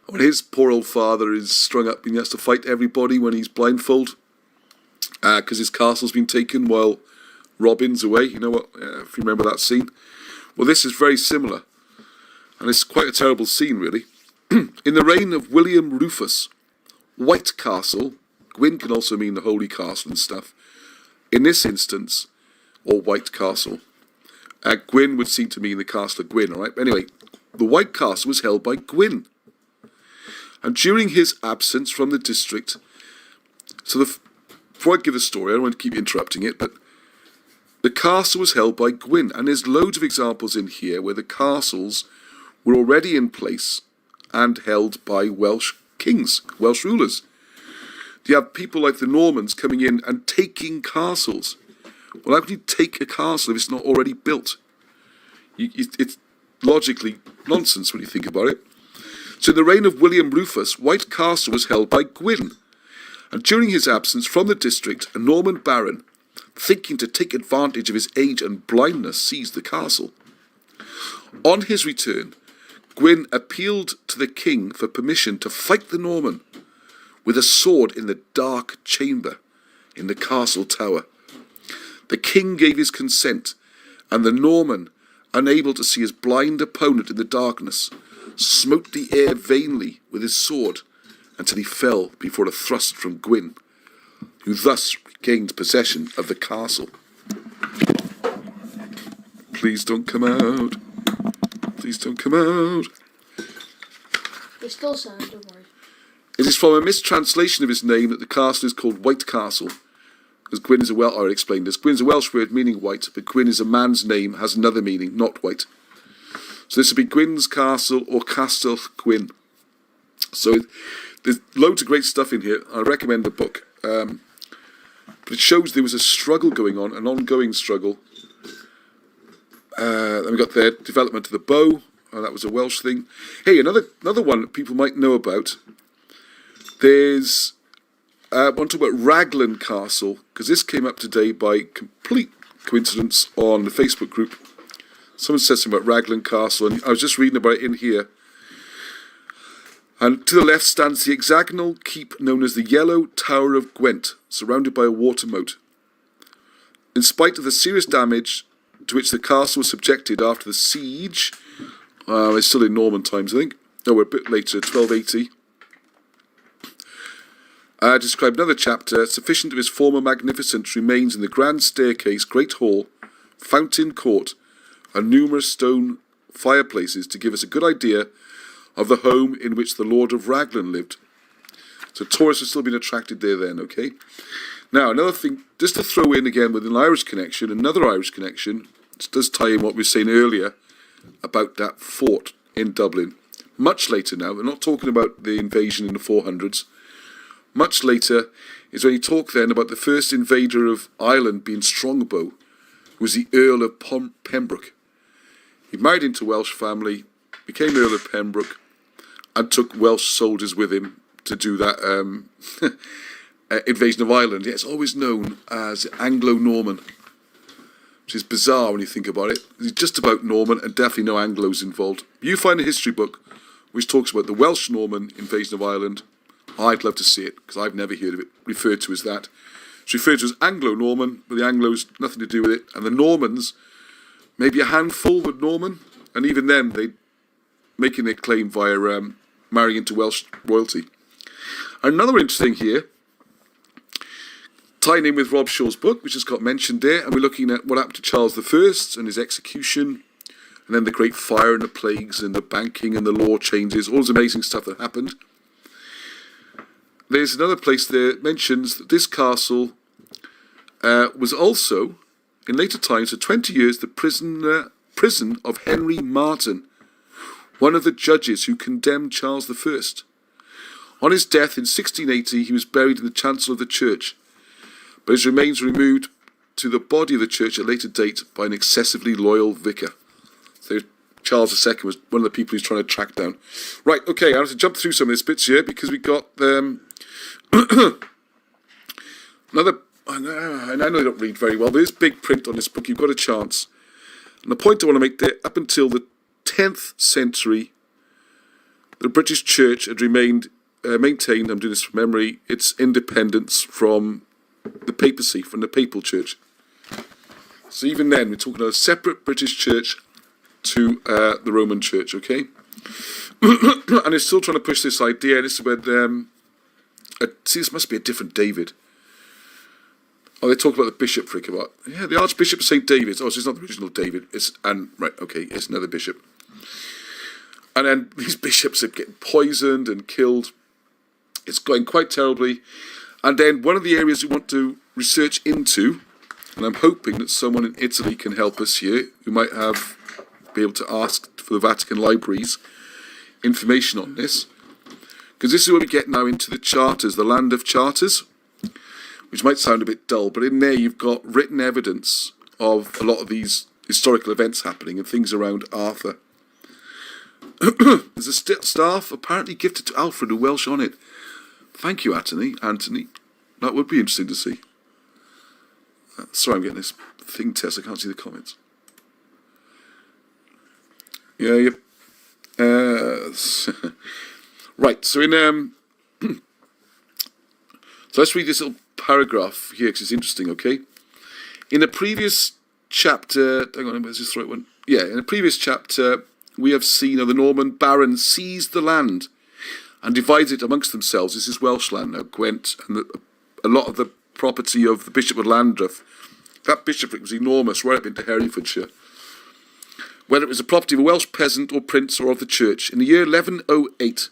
when his poor old father is strung up and he has to fight everybody when he's blindfold, because his castle's been taken while Robin's away. You know what, if you remember that scene. Well, this is very similar, and it's quite a terrible scene, really. In the reign of William Rufus, White Castle, Gwyn can also mean the Holy Castle and stuff. In this instance, or White Castle, Gwyn would seem to mean the Castle of Gwyn, all right? But anyway, the White Castle was held by Gwyn. And during his absence from the district, before I give the story, I don't want to keep interrupting it, but the castle was held by Gwyn, and there's loads of examples in here where the castles were already in place and held by Welsh kings, Welsh rulers. You have people like the Normans coming in and taking castles. Well, how can you take a castle if it's not already built? It's logically nonsense when you think about it. So in the reign of William Rufus, White Castle was held by Gwyn, and during his absence from the district, a Norman baron, thinking to take advantage of his age and blindness, seized the castle. On his return, Gwyn appealed to the king for permission to fight the Norman with a sword in the dark chamber in the castle tower. The king gave his consent, and the Norman, unable to see his blind opponent in the darkness, smote the air vainly with his sword until he fell before a thrust from Gwyn, who thus regained possession of the castle. Please don't come out. Please don't come out. They still sound, don't worry. It is from a mistranslation of his name that the castle is called White Castle. Because Gwyn is I explained this. Gwyn is a Welsh word meaning white, but Gwyn is a man's name, has another meaning, not white. So this would be Gwyn's Castle or Castell Gwyn. So there's loads of great stuff in here. I recommend the book. But it shows there was a struggle going on, an ongoing struggle. Then we got the development of the bow. That was a Welsh thing. Hey, another one that people might know about. There's I want to talk about Raglan Castle, because this came up today by complete coincidence on the Facebook group. Someone said something about Raglan Castle, and I was just reading about it in here. And to the left stands the hexagonal keep known as the Yellow Tower of Gwent, surrounded by a water moat. In spite of the serious damage to which the castle was subjected after the siege, it's still in Norman times, I think. No, we're a bit later, 1280. Described another chapter. Sufficient of its former magnificence remains in the grand staircase, great hall, fountain court, and numerous stone fireplaces to give us a good idea of the home in which the Lord of Raglan lived. So tourists have still been attracted there then, okay? Now, another thing, just to throw in again with an Irish connection, another Irish connection, it does tie in what we were saying earlier about that fort in Dublin. Much later now, we're not talking about the invasion in the 400s. Much later is when you talk then about the first invader of Ireland being Strongbow, who was the Earl of Pembroke. He married into a Welsh family, became Earl of Pembroke, and took Welsh soldiers with him to do that invasion of Ireland. Yeah, it's always known as Anglo-Norman, which is bizarre when you think about it. It's just about Norman and definitely no Anglos involved. You find a history book which talks about the Welsh-Norman invasion of Ireland, I'd love to see it, because I've never heard of it referred to as that. It's referred to as Anglo-Norman, but the Anglos, nothing to do with it. And the Normans, maybe a handful were Norman, and even then, they making their claim via marrying into Welsh royalty. Another interesting here, tying in with Rob Shaw's book, which has got mentioned there, and we're looking at what happened to Charles I and his execution, and then the Great Fire and the plagues and the banking and the law changes, all this amazing stuff that happened. There's another place there that mentions that this castle was also, in later times, for 20 years, the prison of Henry Martin, one of the judges who condemned Charles I. On his death in 1680, he was buried in the chancel of the church, but his remains were removed to the body of the church at a later date by an excessively loyal vicar. So Charles II was one of the people he's trying to track down. Right, okay, I have to jump through some of these bits here because we got another. I know they don't read very well, but there's big print on this book. You've got a chance. And the point I want to make there, up until the 10th century, the British Church had remained maintained, I'm doing this from memory, its independence from the papacy, from the papal church. So even then, we're talking about a separate British church to the Roman church, okay? And they're still trying to push this idea. This is when, see, this must be a different David. Oh, they talk about the bishopric, about, yeah, the Archbishop of St. David's. Oh, so it's not the original David. Right, okay, it's another bishop. And then these bishops are getting poisoned and killed. It's going quite terribly. And then one of the areas we want to research into, and I'm hoping that someone in Italy can help us here, who might be able to ask for the Vatican libraries information on this, because this is where we get now into the charters, the land of charters, which might sound a bit dull, but in there you've got written evidence of a lot of these historical events happening and things around Arthur. There's a staff apparently gifted to Alfred, a Welsh on it. Thank you, Anthony. That would be interesting to see. Sorry, I'm getting this thing test. I can't see the comments. Yeah. Right, so in... so let's read this little paragraph here because it's interesting, okay? In the previous chapter, hang on, let's just throw it one. Yeah, in the previous chapter, we have seen how the Norman barons seized the land and divided it amongst themselves. This is Welsh land now, Gwent, and a lot of the property of the Bishop of Llandaff. That bishopric was enormous, right up into Herefordshire. Whether it was the property of a Welsh peasant or prince or of the church. In the year 1108,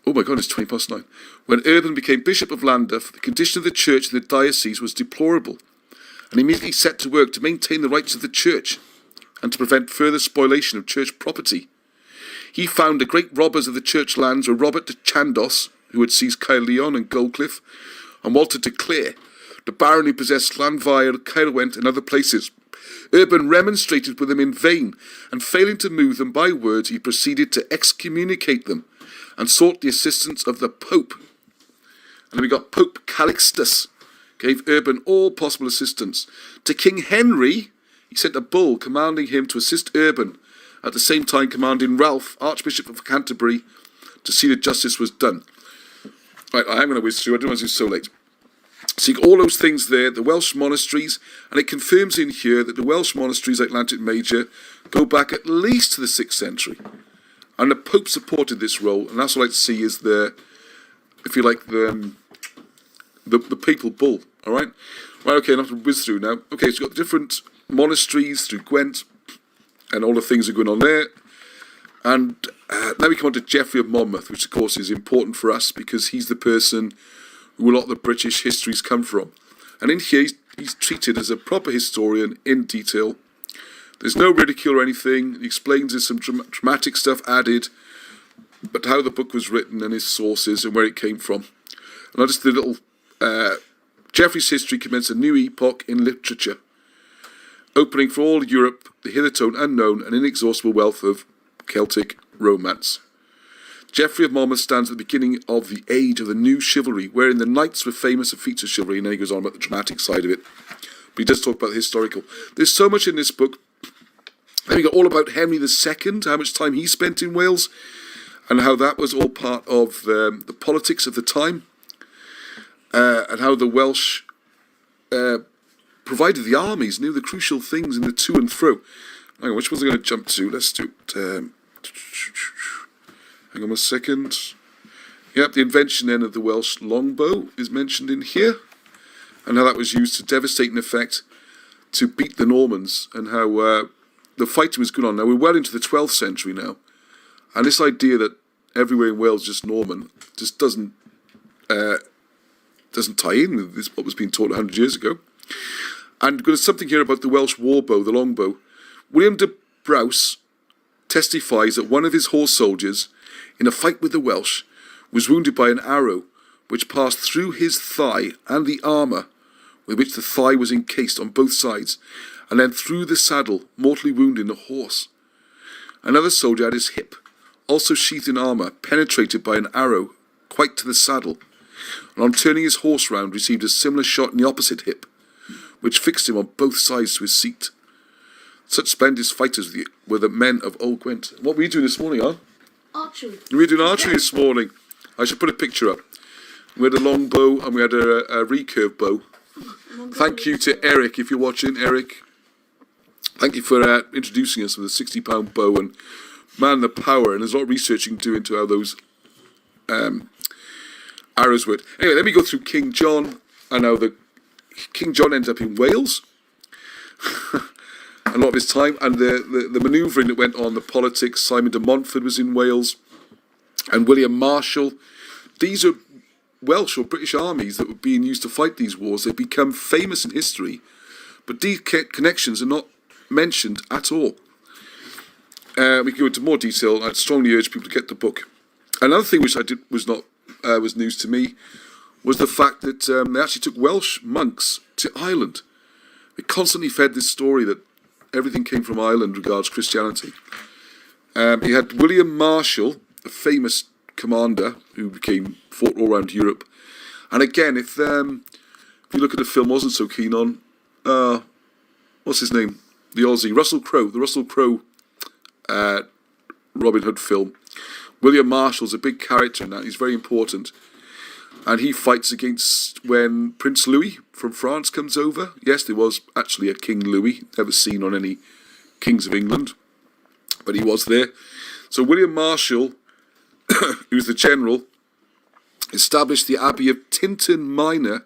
oh my God, it's 9:20. When Urban became Bishop of Llandaff, the condition of the church in the diocese was deplorable, and he immediately set to work to maintain the rights of the church and to prevent further spoliation of church property. He found the great robbers of the church lands were Robert de Chandos, who had seized Caerleon and Goldcliff, and Walter de Clare, the baron who possessed Llanfair, Caerwent, and other places. Urban remonstrated with them in vain, and failing to move them by words, he proceeded to excommunicate them, and sought the assistance of the Pope. And then we got Pope Calixtus, gave Urban all possible assistance. To King Henry, he sent a bull commanding him to assist Urban, at the same time commanding Ralph, Archbishop of Canterbury, to see that justice was done. Right, I'm going to whiz through, I don't want to do so late. See all those things there, the Welsh monasteries, and it confirms in here that the Welsh monasteries at Atlantic Major go back at least to the 6th century. And the Pope supported this role, and that's what I like to see is the, if you like, the papal bull, all right? Right, okay, enough to whiz through now. Okay, so you've got different monasteries through Gwent, and all the things are going on there. And now we come on to Geoffrey of Monmouth, which of course is important for us because he's the person who a lot of the British histories come from. And in here, he's treated as a proper historian in detail. There's no ridicule or anything. He explains there's some dramatic stuff added, but how the book was written and his sources and where it came from. And I'll just do a little... Geoffrey's history commenced a new epoch in literature, opening for all Europe the hitherto unknown and inexhaustible wealth of Celtic romance. Geoffrey of Monmouth stands at the beginning of the age of the new chivalry, wherein the knights were famous for feats of chivalry, and then he goes on about the dramatic side of it. But he does talk about the historical. There's so much in this book. Then we got all about Henry II, how much time he spent in Wales, and how that was all part of the politics of the time, and how the Welsh provided the armies, knew the crucial things in the to and fro. Hang on, which ones are going to jump to? Let's do it. Hang on a second. Yep, the invention then of the Welsh longbow is mentioned in here, and how that was used to devastating effect to beat the Normans, and how the fighting was going on. Now we're well into the 12th century now, and this idea that everywhere in Wales is just Norman just doesn't tie in with this, what was being taught 100 years ago. And there's something here about the Welsh warbow, the longbow, William de Braose testifies that one of his horse soldiers, in a fight with the Welsh, was wounded by an arrow which passed through his thigh and the armour with which the thigh was encased on both sides, and then through the saddle, mortally wounding the horse. Another soldier had his hip, also sheathed in armour, penetrated by an arrow quite to the saddle, and on turning his horse round received a similar shot in the opposite hip, which fixed him on both sides to his seat. Such splendid fighters were the men of old Gwent. What were you doing this morning, huh? Archery. We were doing archery this morning. I should put a picture up. We had a long bow and we had a recurve bow. Thank you to Eric, if you're watching, Eric. Thank you for introducing us with a £60 bow, and man, the power, and there's a lot of research you can do into how those arrows work. Anyway, let me go through King John, and how King John ended up in Wales a lot of his time, and the manoeuvring that went on, the politics. Simon de Montfort was in Wales, and William Marshall. These are Welsh or British armies that were being used to fight these wars. They've become famous in history, but these connections are not mentioned at all. We can go into more detail, and I'd strongly urge people to get the book. Another thing which was news to me was the fact that they actually took Welsh monks to Ireland. They constantly fed this story that everything came from Ireland regards Christianity. You had William Marshall, a famous commander who fought all around Europe. And again, if you look at the film, I wasn't so keen on, what's his name? The Aussie, Russell Crowe, the Russell Crowe Robin Hood film. William Marshall's a big character in that. He's very important. And he fights against when Prince Louis from France comes over. Yes, there was actually a King Louis, never seen on any Kings of England, but he was there. So William Marshall, who was the general, established the Abbey of Tintern Minor.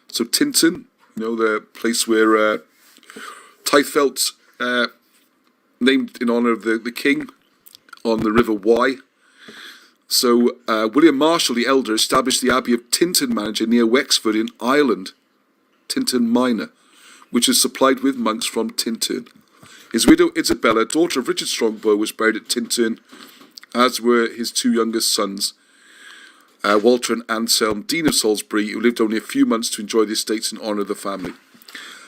So Tintern, the place where Teichfelt, named in honour of the king on the River Wye. So William Marshall the Elder established the Abbey of Tintern Minor near Wexford in Ireland, Tintern Minor, which is supplied with monks from Tintern. His widow Isabella, daughter of Richard Strongbow, was buried at Tintern, as were his two youngest sons, Walter and Anselm, Dean of Salisbury, who lived only a few months to enjoy the estates in honour of the family.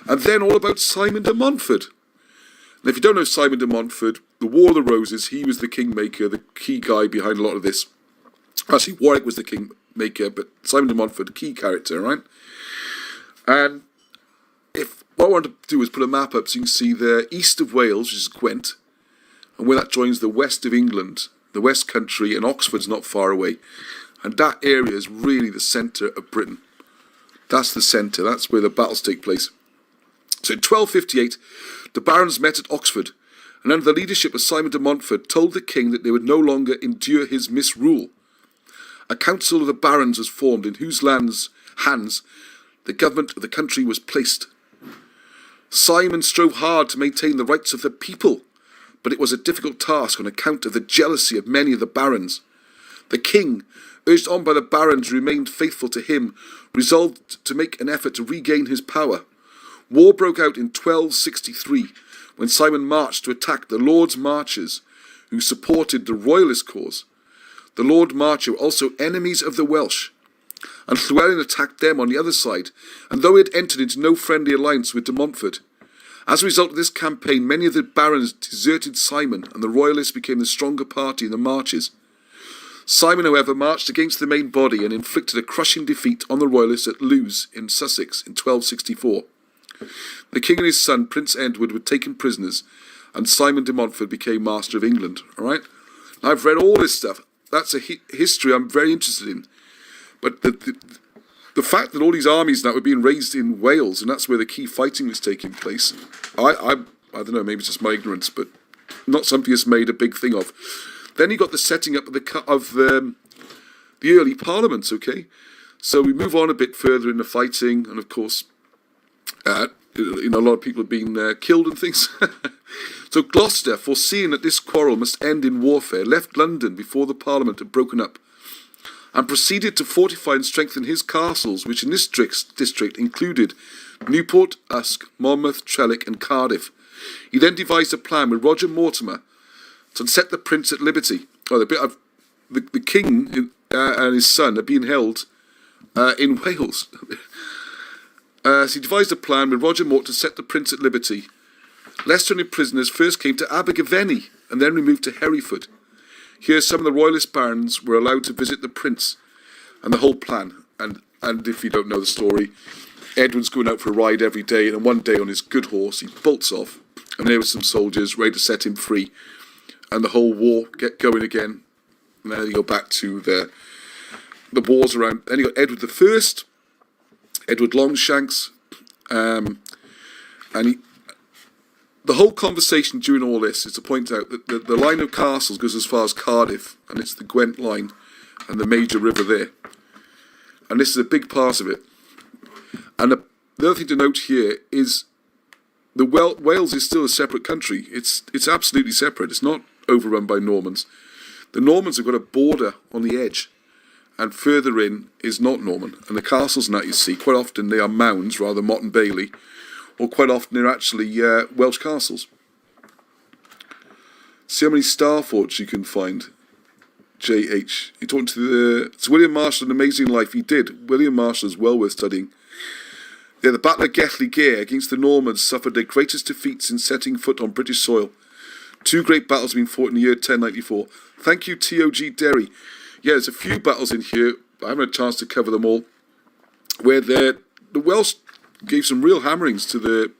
And then all about Simon de Montfort. And if you don't know Simon de Montfort, the War of the Roses, he was the kingmaker, the key guy behind a lot of this. Actually, Warwick was the kingmaker, but Simon de Montfort, key character, right? And what I wanted to do is put a map up so you can see the east of Wales, which is Gwent, and where that joins the west of England, the West Country, and Oxford's not far away. And that area is really the centre of Britain. That's the centre, that's where the battles take place. So in 1258, the barons met at Oxford, and under the leadership of Simon de Montfort told the king that they would no longer endure his misrule. A council of the barons was formed, in whose hands the government of the country was placed. Simon strove hard to maintain the rights of the people, but it was a difficult task on account of the jealousy of many of the barons. The king, urged on by the barons who remained faithful to him, resolved to make an effort to regain his power. War broke out in 1263, when Simon marched to attack the Lord's Marchers, who supported the royalist cause. The Lord Marcher were also enemies of the Welsh, and Llewellyn attacked them on the other side, and though he had entered into no friendly alliance with de Montfort. As a result of this campaign, many of the barons deserted Simon, and the royalists became the stronger party in the marches. Simon, however, marched against the main body and inflicted a crushing defeat on the royalists at Lewes in Sussex in 1264. The king and his son, Prince Edward, were taken prisoners, and Simon de Montfort became master of England. All right? I've read all this stuff. That's a history I'm very interested in. But the fact that all these armies now were being raised in Wales, and that's where the key fighting was taking place, I don't know, maybe it's just my ignorance, but not something that's made a big thing of. Then you got the setting up of the early parliaments, okay? So we move on a bit further in the fighting, and of course, a lot of people have been killed and things. So Gloucester, foreseeing that this quarrel must end in warfare, left London before the Parliament had broken up, and proceeded to fortify and strengthen his castles, which in this district included Newport, Usk, Monmouth, Trellick and Cardiff, He then devised a plan with Roger Mortimer to set the prince at liberty. The king and his son are being held in Wales. So he devised a plan with Roger Mortimer to set the prince at liberty. Leicester and his prisoners first came to Abergavenny and then removed to Hereford. Here some of the royalist barons were allowed to visit the prince and the whole plan. And if you don't know the story, Edward's going out for a ride every day, and one day on his good horse he bolts off, and there were some soldiers ready to set him free, and the whole war get going again. And then you go back to the wars around. Then you got Edward I, Edward Longshanks, and the whole conversation during all this is to point out that the line of castles goes as far as Cardiff, and it's the Gwent line and the major river there. And this is a big part of it. And the other thing to note here is Wales is still a separate country. It's absolutely separate. It's not overrun by Normans. The Normans have got a border on the edge, and further in is not Norman. And the castles and that you see, quite often they are mounds rather than Motte and Bailey, or quite often they're actually Welsh castles. See how many star forts you can find. J.H. You're talking to William Marshall, an amazing life. He did. William Marshall is well worth studying. Yeah, the Battle of Gethley Gare against the Normans suffered their greatest defeats in setting foot on British soil. 2 great battles have been fought in the year 1094. Thank you, T.O.G. Derry. Yeah, there's a few battles in here. I haven't had a chance to cover them all. Where the Welsh gave some real hammerings to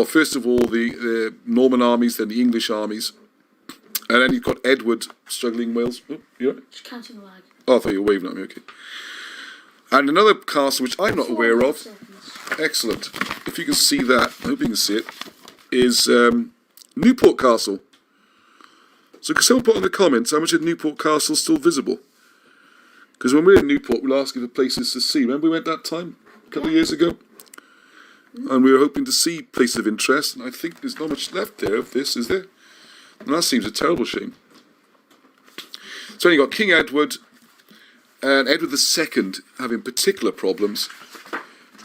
first of all, the Norman armies, then the English armies. And then you've got Edward struggling in Wales. Oh, you all right? Just counting the lag. Oh, I thought you were waving at me, okay. And another castle which I'm not aware of, excellent, if you can see that, I hope you can see it, is Newport Castle. So can someone put in the comments how much of Newport Castle is still visible? Because when we were in Newport, we were asking for places to see. Remember we went that time, a couple of years ago? And we were hoping to see places of interest, and I think there's not much left there of this, is there? And that seems a terrible shame. So then you've got King Edward and Edward II having particular problems.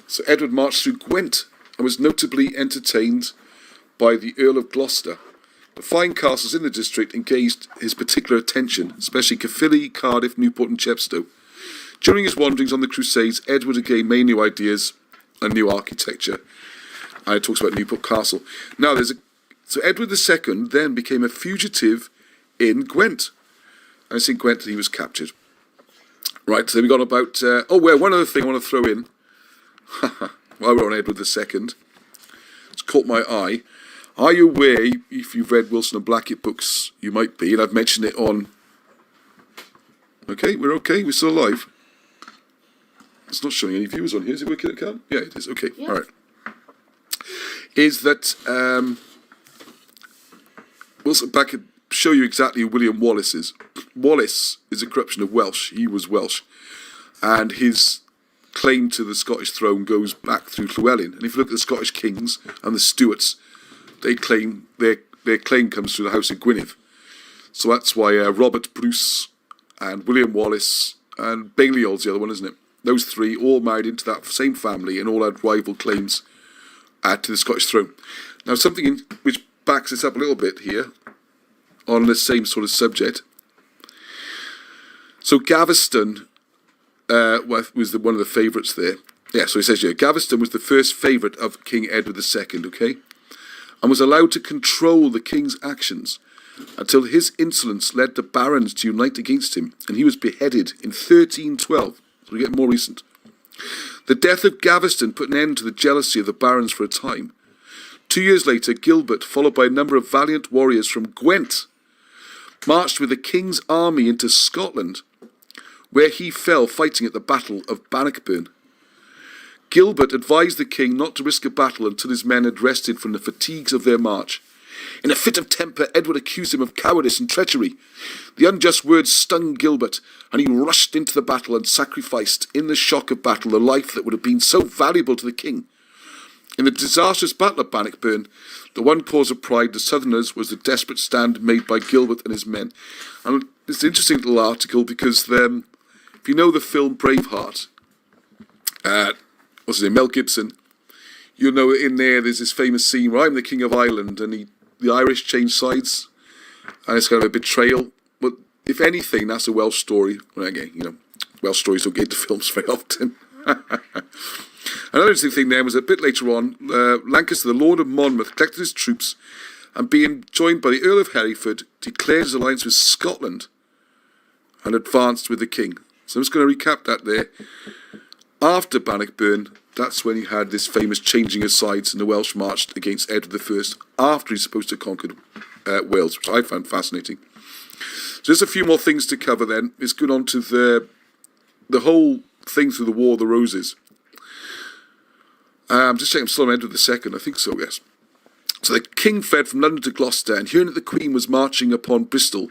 So Edward marched through Gwent and was notably entertained by the Earl of Gloucester. The fine castles in the district engaged his particular attention, especially Caerphilly, Cardiff, Newport and Chepstow. During his wanderings on the Crusades, Edward again made new ideas and new architecture. And it talks about Newport Castle. Now so Edward II then became a fugitive in Gwent. And it's in Gwent that he was captured. Right, so then we got about... one other thing I want to throw in. While we're on Edward II. It's caught my eye. Are you aware, if you've read Wilson and Blackett books, you might be, and I've mentioned it on... Okay, we're still alive. It's not showing any viewers on here. Is it working at count? Yeah, it is. Okay, yeah. All right. Is that... Wilson Blackett show you exactly who William Wallace is. Wallace is a corruption of Welsh. He was Welsh. And his claim to the Scottish throne goes back through Llewellyn. And if you look at the Scottish kings and the Stuarts, they claim their claim comes through the House of Gwynedd. So that's why Robert Bruce and William Wallace and Balliol's the other one, isn't it? Those three all married into that same family and all had rival claims to the Scottish throne. Now something which backs this up a little bit here on the same sort of subject. So Gaveston was one of the favourites there. Yeah, so he says here, Gaveston was the first favourite of King Edward II, okay? And was allowed to control the king's actions until his insolence led the barons to unite against him, and he was beheaded in 1312. So we get more recent. The death of Gaveston put an end to the jealousy of the barons for a time. 2 years later, Gilbert, followed by a number of valiant warriors from Gwent, marched with the king's army into Scotland, where he fell fighting at the Battle of Bannockburn. Gilbert advised the king not to risk a battle until his men had rested from the fatigues of their march. In a fit of temper, Edward accused him of cowardice and treachery. The unjust words stung Gilbert, and he rushed into the battle and sacrificed, in the shock of battle, the life that would have been so valuable to the king. In the disastrous Battle of Bannockburn, the one cause of pride the Southerners was the desperate stand made by Gilbert and his men. And it's an interesting little article because if you know the film Braveheart, what's his name, Mel Gibson, you'll know in there's this famous scene where I'm the King of Ireland and the Irish change sides, and it's kind of a betrayal. But if anything, that's a Welsh story. Well, again, Welsh stories don't get into films very often. Another interesting thing there was a bit later on, Lancaster, the Lord of Monmouth, collected his troops and being joined by the Earl of Hereford, declared his alliance with Scotland and advanced with the king. So I'm just going to recap that there. After Bannockburn, that's when he had this famous changing of sides and the Welsh marched against Edward I after he's supposed to have conquered Wales, which I found fascinating. So just a few more things to cover then. Let's go on to the whole thing through the War of the Roses. I'm just checking, I'm still on Edward II, I think so, yes. So the king fled from London to Gloucester, and hearing that the queen was marching upon Bristol,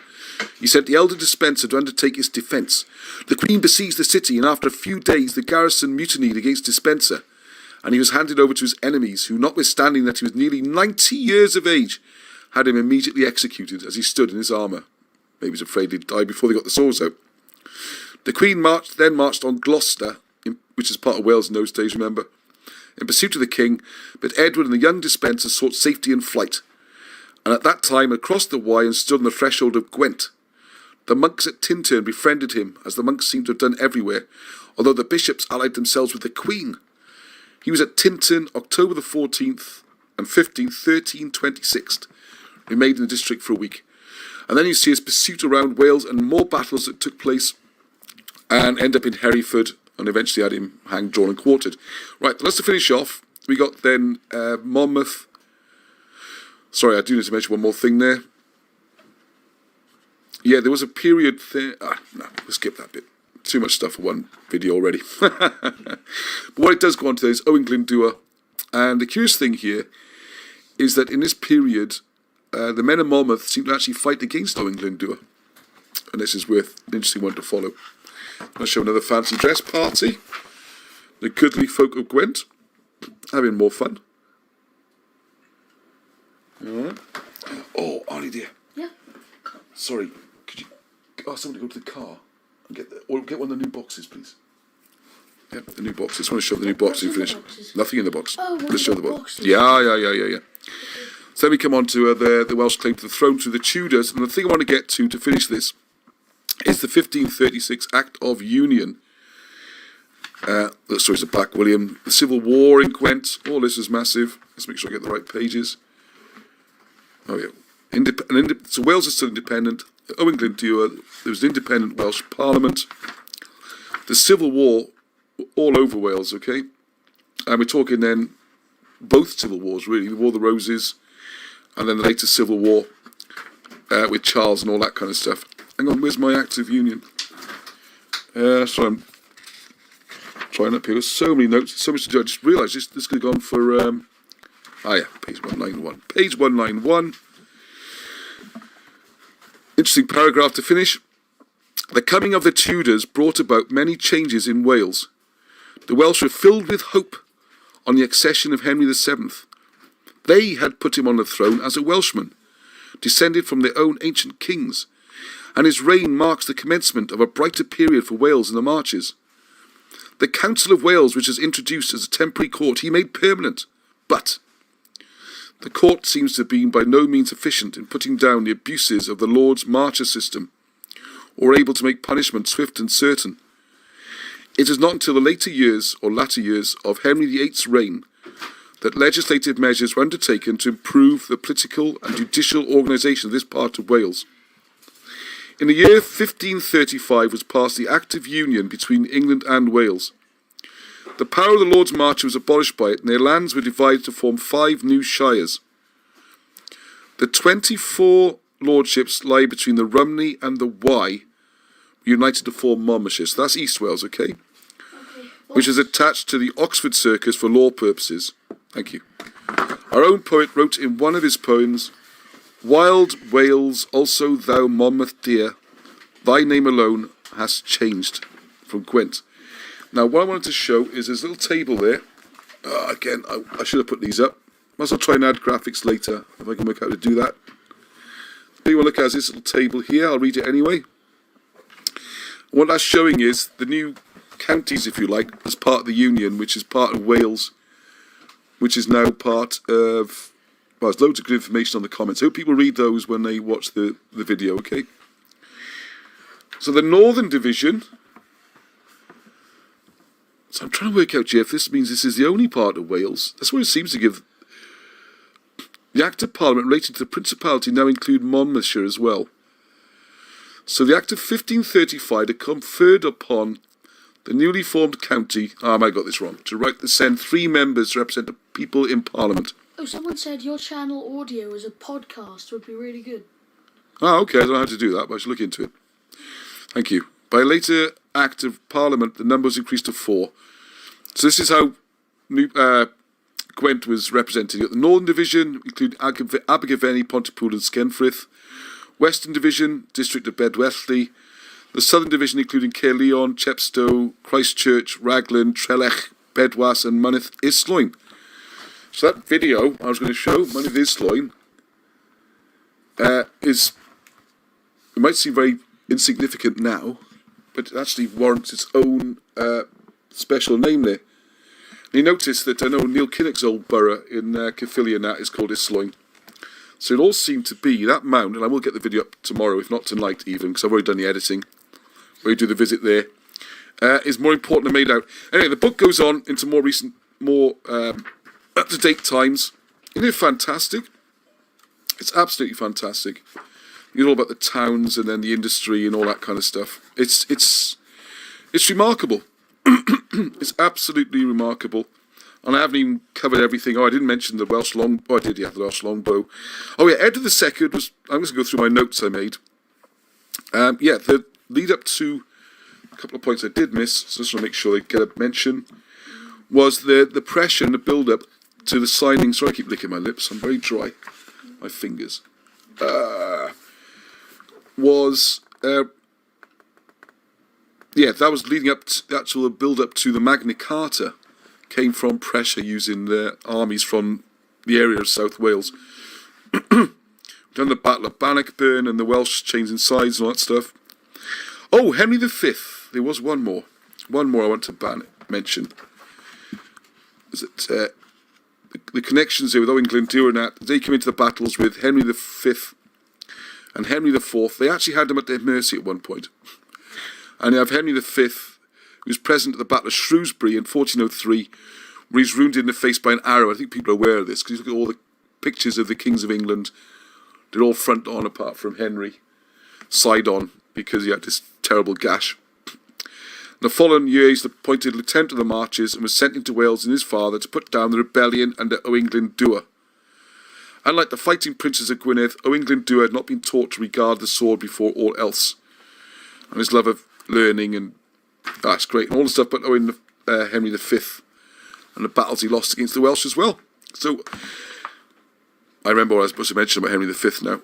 he sent the elder Despenser to undertake its defence. The queen besieged the city, and after a few days the garrison mutinied against Despenser, and he was handed over to his enemies, who, notwithstanding that he was nearly 90 years of age, had him immediately executed as he stood in his armour. Maybe he was afraid he'd die before they got the swords out. The queen then marched on Gloucester, which is part of Wales in those days, remember, in pursuit of the king, but Edward and the young Despenser sought safety in flight, and at that time had crossed the Wye and stood on the threshold of Gwent. The monks at Tintern befriended him, as the monks seem to have done everywhere, although the bishops allied themselves with the queen. He was at Tintern October the 14th and 15th, 1326, remained in the district for a week. And then you see his pursuit around Wales and more battles that took place and end up in Hereford, and eventually had him hanged, drawn and quartered. Right, let's finish off. We got then Monmouth. Sorry, I do need to mention one more thing there. Yeah, there was a period there. No, we'll skip that bit. Too much stuff for one video already. But what it does go on to is Owen Glyndŵr. And the curious thing here is that in this period, the men of Monmouth seem to actually fight against Owen Glyndŵr. And this is worth an interesting one to follow. I'll show another fancy dress party. The goodly folk of Gwent having more fun. Alright. Oh, Arnie dear. Yeah. Sorry, could you ask someone to go to the car and get one of the new boxes, please? Yep, the new boxes. I want to show the new boxes and finish. Nothing in the box. Oh, let's show the box. boxes. Yeah. So then we come on to the Welsh claim to the throne through the Tudors, and the thing I want to get to finish this is the 1536 Act of Union. Sorry, it's a Black William. The Civil War in Gwent. All this is massive. Let's make sure I get the right pages. Oh yeah. So Wales is still independent. Owen Glyndŵr, there was an independent Welsh Parliament. The Civil War all over Wales, okay? And we're talking then both civil wars, really. The War of the Roses and then the later Civil War with Charles and all that kind of stuff. Hang on, where's my Act of Union? Sorry, I'm trying up here. There's so many notes, so much to do. I just realised this could have gone for... page 191. Page 191. Interesting paragraph to finish. The coming of the Tudors brought about many changes in Wales. The Welsh were filled with hope on the accession of Henry VII. They had put him on the throne as a Welshman, descended from their own ancient kings, and his reign marks the commencement of a brighter period for Wales in the Marches. The Council of Wales, which was introduced as a temporary court, he made permanent, but the court seems to have been by no means efficient in putting down the abuses of the Lord's Marcher system, or able to make punishment swift and certain. It is not until the latter years of Henry VIII's reign that legislative measures were undertaken to improve the political and judicial organisation of this part of Wales. In the year 1535 was passed the Act of Union between England and Wales. The power of the Lord's Marcher was abolished by it, and their lands were divided to form 5 new shires. The 24 lordships lie between the Rumney and the Wye, united to form Monmouthshire. So that's East Wales, okay? Which is attached to the Oxford Circus for law purposes. Thank you. Our own poet wrote in one of his poems, "Wild Wales, also thou Monmouth dear, thy name alone has changed," from Gwent. Now, what I wanted to show is this little table there. Again, I should have put these up. Might as well try and add graphics later, if I can work out how to do that. What you want to look at is this little table here. I'll read it anyway. What that's showing is the new counties, if you like, as part of the Union, which is part of Wales, which is now part of... Well, there's loads of good information on the comments. I hope people read those when they watch the video, okay? So the Northern Division... So I'm trying to work out, Jeff, this means this is the only part of Wales. That's what it seems to give... The Act of Parliament relating to the Principality now include Monmouthshire as well. So the Act of 1535 had conferred upon the newly formed county... I might have got this wrong. To right to send 3 members to represent the people in Parliament. Oh, someone said your channel audio as a podcast would be really good. Okay, I don't know how to do that, but I should look into it. Thank you. By a later Act of Parliament, the number was increased to 4. So this is how Gwent was represented. The Northern Division include Abergavenny, Pontypool and Skenfrith. Western Division, District of Bedwellty. The Southern Division including Caerleon, Chepstow, Christchurch, Raglan, Trelech, Bedwas and Mynydd Islwyn. So that video I was going to show, Mynydd Islwyn, is... It might seem very insignificant now, but it actually warrants its own special name there. And you notice that I know Neil Kinnock's old borough in Caerphilly now is called Islwyn. So it all seemed to be that mound, and I will get the video up tomorrow, if not tonight even, because I've already done the editing, where you do the visit there, is more important than made out. Anyway, the book goes on into more recent, more up-to-date times. Isn't it fantastic? It's absolutely fantastic. You know all about the towns and then the industry and all that kind of stuff. It's remarkable. It's absolutely remarkable. And I haven't even covered everything. I didn't mention the Welsh long... Oh, I did, yeah, the Welsh longbow. Oh, yeah, Edward II was... I'm just going to go through my notes I made. The lead up to a couple of points I did miss, so just want to make sure they get a mention, was the pressure and the build-up to the signing... Sorry, I keep licking my lips. I'm very dry. My fingers. That was leading up to the actual build-up to the Magna Carta, came from pressure using the armies from the area of South Wales. Done the Battle of Bannockburn and the Welsh changing sides and all that stuff. Oh, Henry V. There was one more. One more I want to mention. Is it the connections there with Owen Glendower and that? They came into the battles with Henry V and Henry IV. They actually had them at their mercy at one point. And you have Henry V, who was present at the Battle of Shrewsbury in 1403, where he's wounded in the face by an arrow. I think people are aware of this, because you look at all the pictures of the kings of England, they're all front on apart from Henry, side on, because he had this terrible gash. The following year, he's appointed lieutenant of the marches and was sent into Wales and his father to put down the rebellion under Owen Glendower. Unlike the fighting princes of Gwynedd, Owen Glendower had not been taught to regard the sword before all else. And his love of learning and that's great, and all the stuff, but Owen Henry V and the battles he lost against the Welsh as well. So I remember what I was supposed to mention about Henry V now.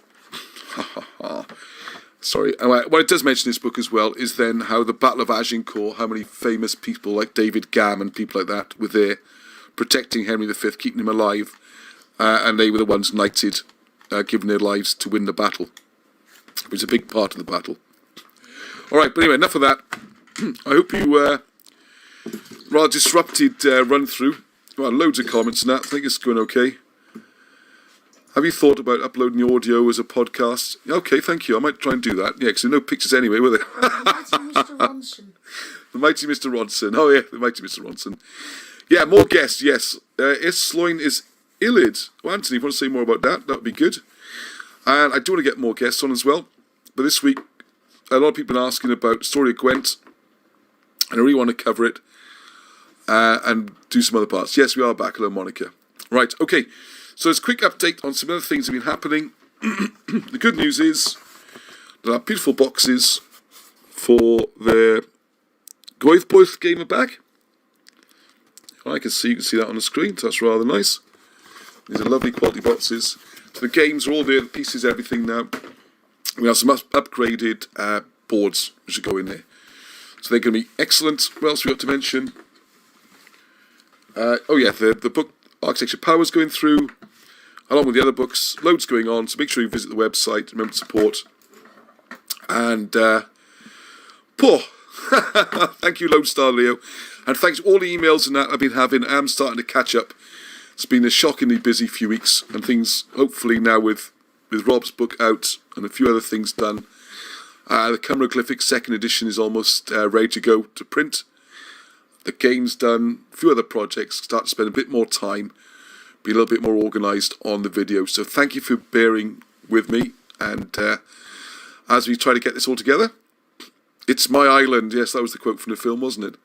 Sorry. What it does mention in this book as well is then how the Battle of Agincourt, how many famous people like David Gamm and people like that were there protecting Henry V, keeping him alive, and they were the ones knighted, giving their lives to win the battle. It was a big part of the battle. All right, but anyway, enough of that. I hope you rather disrupted run through. Well, loads of comments and that. I think it's going okay. Have you thought about uploading the audio as a podcast? Okay, thank you. I might try and do that. Yeah, because there are no pictures anyway, were there? Mighty Mr. Ronson. The Mighty Mr. Ronson. Oh, yeah, the Mighty Mr. Ronson. Yeah, more guests, yes. Islwyn is Illid. Well, Anthony, if you want to say more about that, that would be good. And I do want to get more guests on as well. But this week, a lot of people are asking about the story of Gwent, and I really want to cover it and do some other parts. Yes, we are back. Hello, Monica. Right, okay. So there's a quick update on some other things that have been happening. The good news is there are beautiful boxes for the Gwent game are back. You can see that on the screen, so that's rather nice. These are lovely quality boxes. So the games are all there, the pieces, everything now. We have some upgraded boards which should go in there. So they're going to be excellent. What else we got to mention? The book Architecture Powers going through, along with the other books. Loads going on, so make sure you visit the website. Remember to support. And thank you, Lone Star Leo. And thanks to all the emails and that I've been having. I'm starting to catch up. It's been a shockingly busy few weeks, and things hopefully now with Rob's book out and a few other things done. The Camero Glyphics second edition is almost ready to go to print. The game's done, a few other projects, start to spend a bit more time, be a little bit more organised on the video. So thank you for bearing with me, and as we try to get this all together. It's my island. Yes, that was the quote from the film, wasn't it?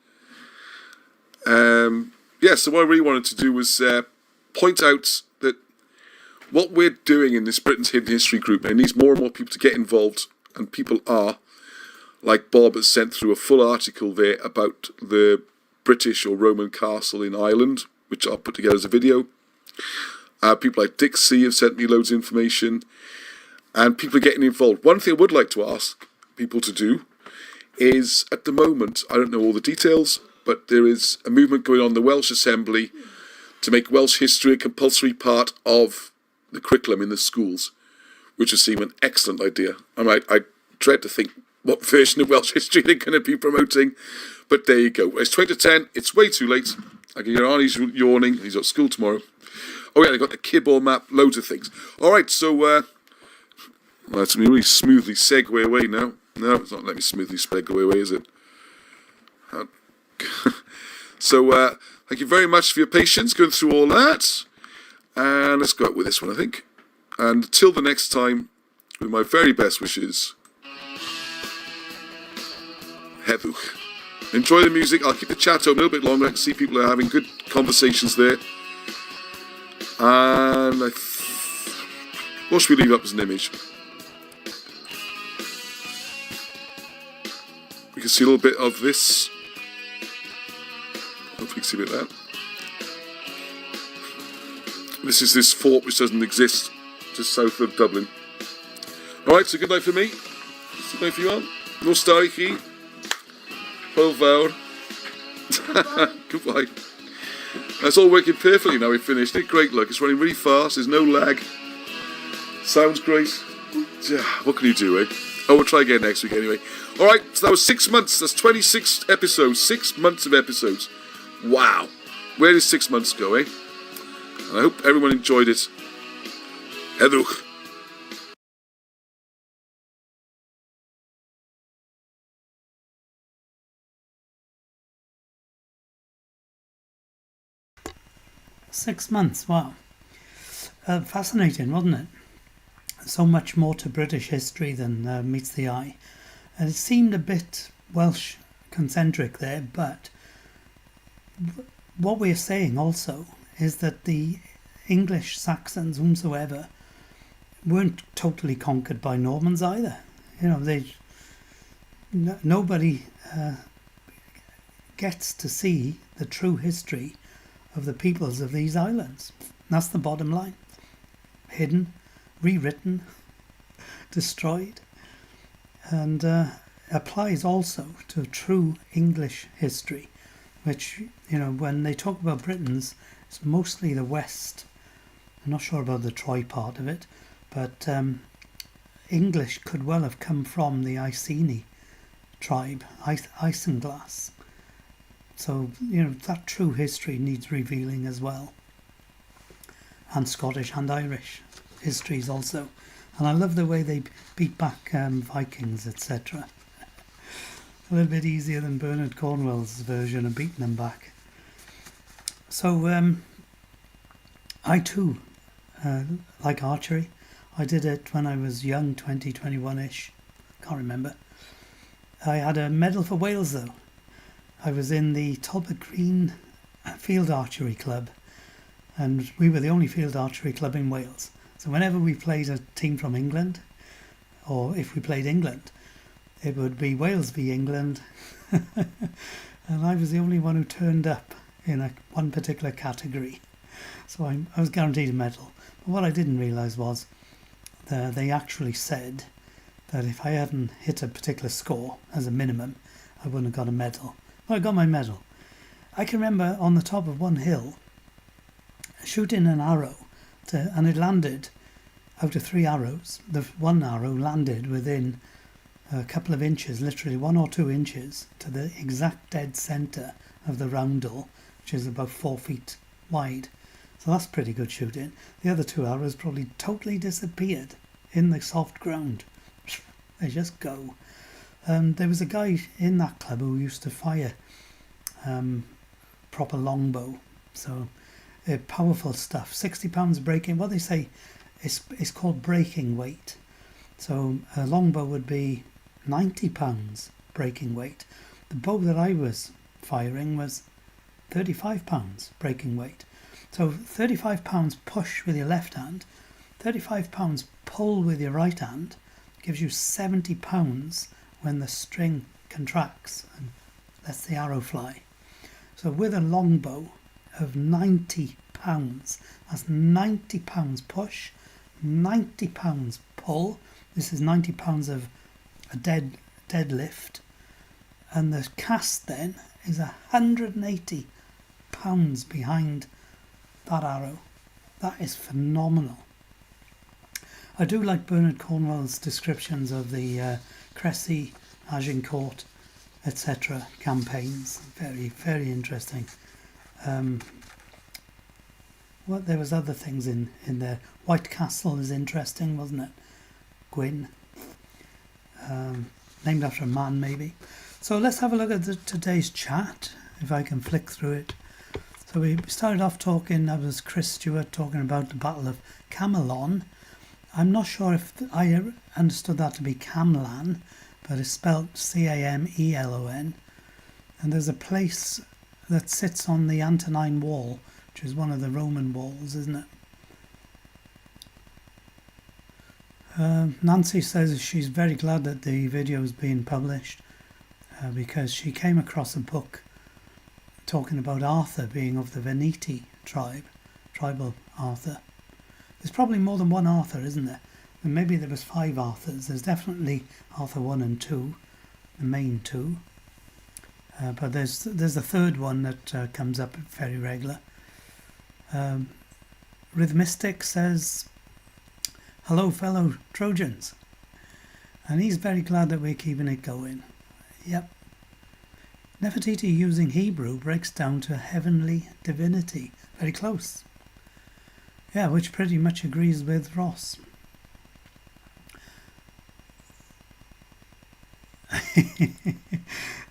So what I really wanted to do was point out that what we're doing in this Britain's Hidden History group, and it needs more and more people to get involved, and people are, like Bob has sent through a full article there about the British or Roman castle in Ireland, which I'll put together as a video. People like Dick C have sent me loads of information, and people are getting involved. One thing I would like to ask people to do is, at the moment, I don't know all the details, but there is a movement going on in the Welsh Assembly to make Welsh history a compulsory part of the curriculum in the schools, which would seem an excellent idea. I dread to think what version of Welsh history they're going to be promoting, but there you go. It's 20 to 10, it's way too late. I can hear Arnie's yawning, he's got school tomorrow. Oh yeah, they've got the Kibble map, loads of things. Alright, so, that's going to really smoothly segue away now. No, it's not letting me smoothly segue away, is it? So, thank you very much for your patience going through all that. And let's go out with this one, I think. And until the next time, with my very best wishes, Heddwch. Enjoy the music. I'll keep the chat open a little bit longer. I can see people are having good conversations there. And what should we leave up as an image? We can see a little bit of this. Hopefully you can see a bit of that. This is this fort which doesn't exist just south of Dublin. Alright, so good night for me. Good night for you all. No starry key. Hwyl fawr. Goodbye. That's all working perfectly now we've finished it. Great look. It's running really fast. There's no lag. Sounds great. What can you do, eh? Oh, we'll try again next week anyway. Alright, so that was 6 months. That's 26 episodes. 6 months of episodes. Wow. Where did 6 months go, eh? And I hope everyone enjoyed it. Heddwch. Six months, wow. Fascinating, wasn't it? So much more to British history than meets the eye. And it seemed a bit Welsh concentric there, but what we're saying also is that the English, Saxons, whomsoever, weren't totally conquered by Normans either. You know, nobody gets to see the true history of the peoples of these islands. That's the bottom line. Hidden, rewritten, destroyed, and applies also to true English history, which, you know, when they talk about Britons, it's mostly the West. I'm not sure about the Troy part of it, but English could well have come from the Iceni tribe, Isinglass. So, you know, that true history needs revealing as well. And Scottish and Irish histories also. And I love the way they beat back Vikings, etc. A little bit easier than Bernard Cornwell's version of beating them back. So, I too like archery. I did it when I was young, 20, 21-ish. Can't remember. I had a medal for Wales though. I was in the Talbot Green Field Archery Club, and we were the only field archery club in Wales. So whenever we played a team from England, or if we played England, it would be Wales v England, and I was the only one who turned up in one particular category. So I was guaranteed a medal. But what I didn't realise was that they actually said that if I hadn't hit a particular score as a minimum, I wouldn't have got a medal. Well, I got my medal. I can remember on the top of one hill shooting an arrow, and it landed out of 3 arrows. The one arrow landed within a couple of inches, literally 1 or 2 inches, to the exact dead centre of the roundel, which is about 4 feet wide. So that's pretty good shooting. The other 2 arrows probably totally disappeared in the soft ground. They just go. There was a guy in that club who used to fire proper longbow. So powerful stuff. 60 pounds breaking. What they say is called breaking weight. So a longbow would be 90 pounds breaking weight. The bow that I was firing was 35 pounds breaking weight. So 35 pounds push with your left hand, 35 pounds pull with your right hand gives you 70 pounds when the string contracts and lets the arrow fly. So with a longbow of 90 pounds, that's 90 pounds push, 90 pounds pull. This is 90 pounds of a deadlift, and the cast then is 180 pounds behind that arrow. That is phenomenal. I do like Bernard Cornwell's descriptions of the Cressy, Agincourt, etc. campaigns. Very, very interesting. Well, there was other things in there. White Castle is interesting, wasn't it? Gwyn. Named after a man, maybe. So let's have a look at today's chat, if I can flick through it. So we started off talking, that was Chris Stewart talking about the Battle of Camelon. I'm not sure if I understood that to be Camlan, but it's spelled Camelon. And there's a place that sits on the Antonine Wall, which is one of the Roman walls, isn't it? Nancy says she's very glad that the video is being published because she came across a book talking about Arthur being of the Veneti tribe, tribal Arthur. There's probably more than one Arthur, isn't there? And maybe there was 5 Arthurs. There's definitely Arthur 1 and 2, the main 2. But there's a third one that comes up very regular. Rhythmistic says, hello fellow Trojans. And he's very glad that we're keeping it going. Yep. Nefertiti using Hebrew breaks down to heavenly divinity. Very close. Yeah, which pretty much agrees with Ross.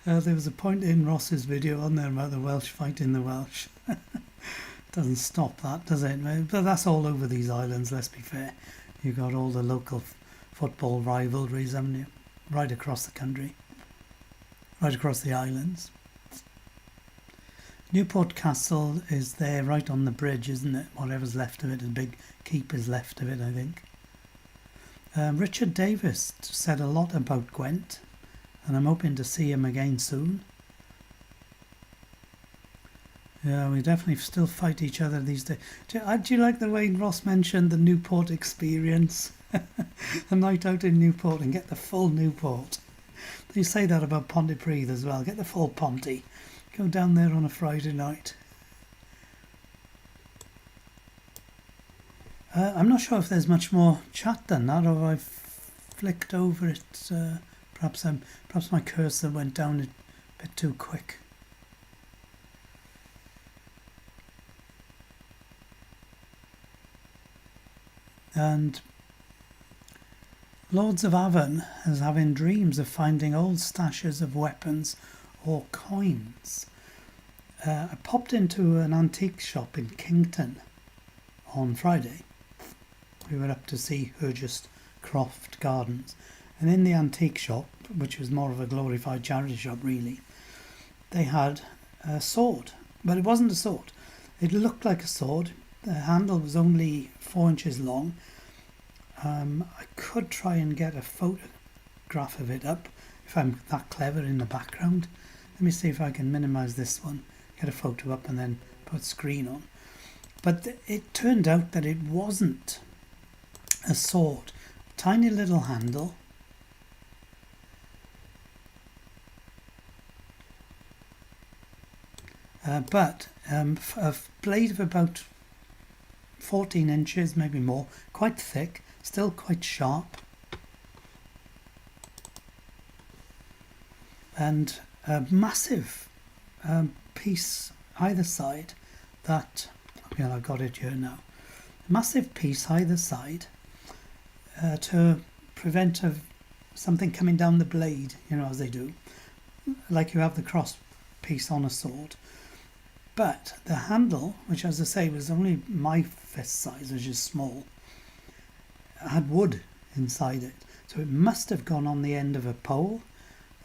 There was a point in Ross's video on there about the Welsh fighting the Welsh. Doesn't stop that, does it? But that's all over these islands, let's be fair. You've got all the local football rivalries, haven't you? Right across the country. Right across the islands. Newport Castle is there right on the bridge, isn't it? Whatever's left of it, a big keep is left of it, I think. Richard Davis said a lot about Gwent, and I'm hoping to see him again soon. Yeah, we definitely still fight each other these days. Do you like the way Ross mentioned the Newport experience? A night out in Newport and get the full Newport. They say that about Pontypridd as well. Get the full Ponty. Go down there on a Friday night. I'm not sure if there's much more chat than that, or I've flicked over it. Perhaps my cursor went down a bit too quick. And Lords of Avon is having dreams of finding old stashes of weapons or coins. I popped into an antique shop in Kington on Friday. We were up to see Hurgest Croft Gardens, and in the antique shop, which was more of a glorified charity shop really, they had a sword, but it wasn't a sword. It looked like a sword. The handle was only 4 inches long. I could try and get a photograph of it up if I'm that clever in the background. Let me see if I can minimize this one, get a photo up and then put screen on. But it turned out that it wasn't a sword. Tiny little handle. But a blade of about 14 inches, maybe more, quite thick, still quite sharp. And a massive piece either side that, Yeah, I've got it here now. A massive piece either side to prevent something coming down the blade, you know, as they do. Like you have the cross piece on a sword. But the handle, which as I say was only my fist size, which is small, had wood inside it. So it must have gone on the end of a pole,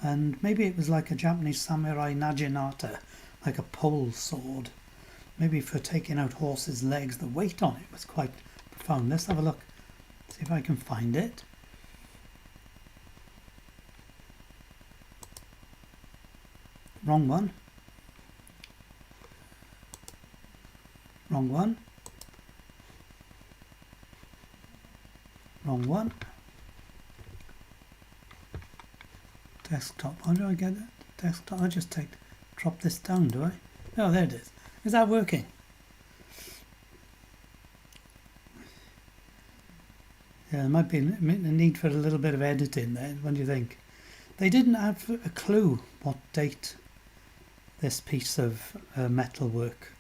and maybe it was like a Japanese samurai naginata, like a pole sword. Maybe for taking out horses' legs. The weight on it was quite profound. Let's have a look, see if I can find it. Wrong one. Wrong one. Wrong one. Desktop. How do I get it? Desktop. I just drop this down, do I? Oh, there it is. Is that working? Yeah, there might be a need for a little bit of editing there. What do you think? They didn't have a clue what date this piece of metalwork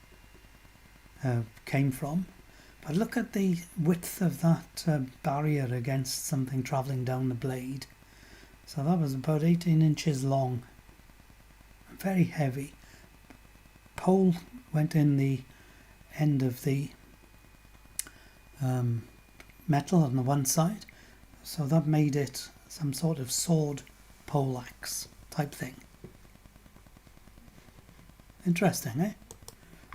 came from. But look at the width of that barrier against something travelling down the blade. So that was about 18 inches long. Very heavy. Pole went in the end of the metal on the one side. So that made it some sort of sword poleaxe type thing. Interesting, eh?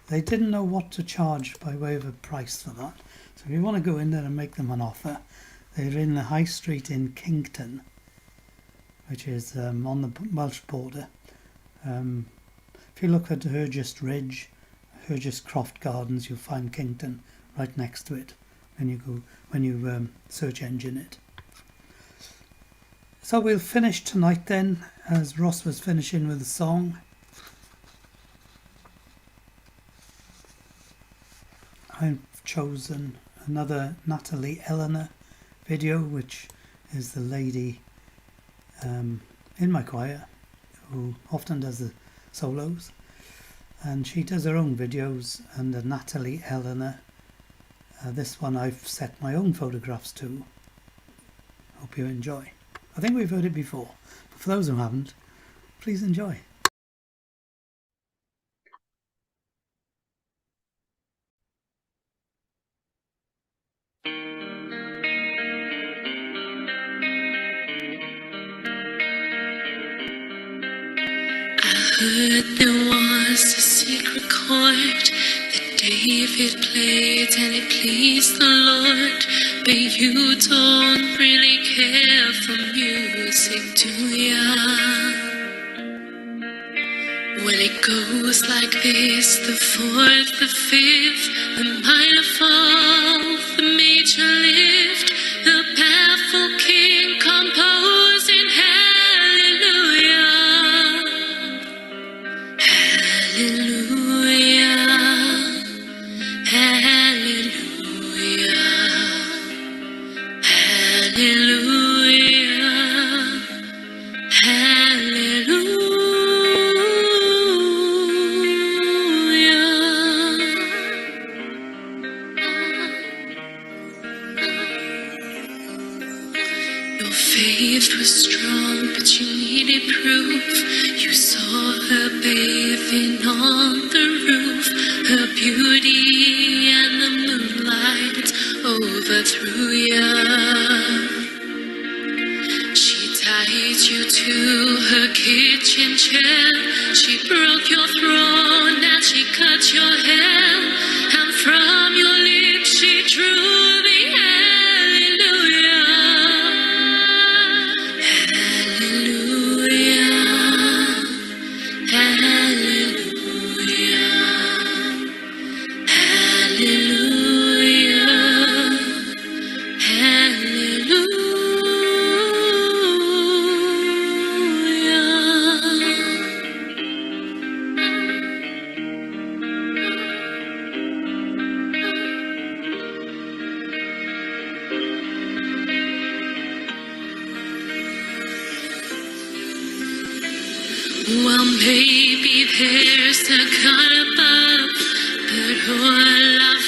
They didn't know what to charge by way of a price for that. So if you want to go in there and make them an offer, they're in the High Street in Kington, which is on the Welsh border. If you look at Hurgest Ridge, Hurgest Croft Gardens, you'll find Kington right next to it when you search engine it. So we'll finish tonight then, as Ross was finishing with a song. I've chosen another Natalie Eleanor video, which is the lady in my choir who often does the solos, and she does her own videos under Natalie Eleanor. This one I've set my own photographs to. Hope you enjoy. I think we've heard it before, but for those who haven't, please enjoy. Heard there was a secret chord that David played and it pleased the Lord, but you don't really care for music, do ya? Well, it goes like this: the fourth, the fifth, the minor fall, the major lift, the baffled king composing hallelujah. Hallelujah, hallelujah, hallelujah, hallelujah. Your faith was strong, but you needed proof. You saw her bathing on the roof, her beauty and the moonlight overthrew ya. She tied you to her kitchen chair, she broke your throne and she cut your hair, and from your lips she drew the hallelujah. Hallelujah, hallelujah, hallelujah, hallelujah. Well, maybe there's a God above, but all I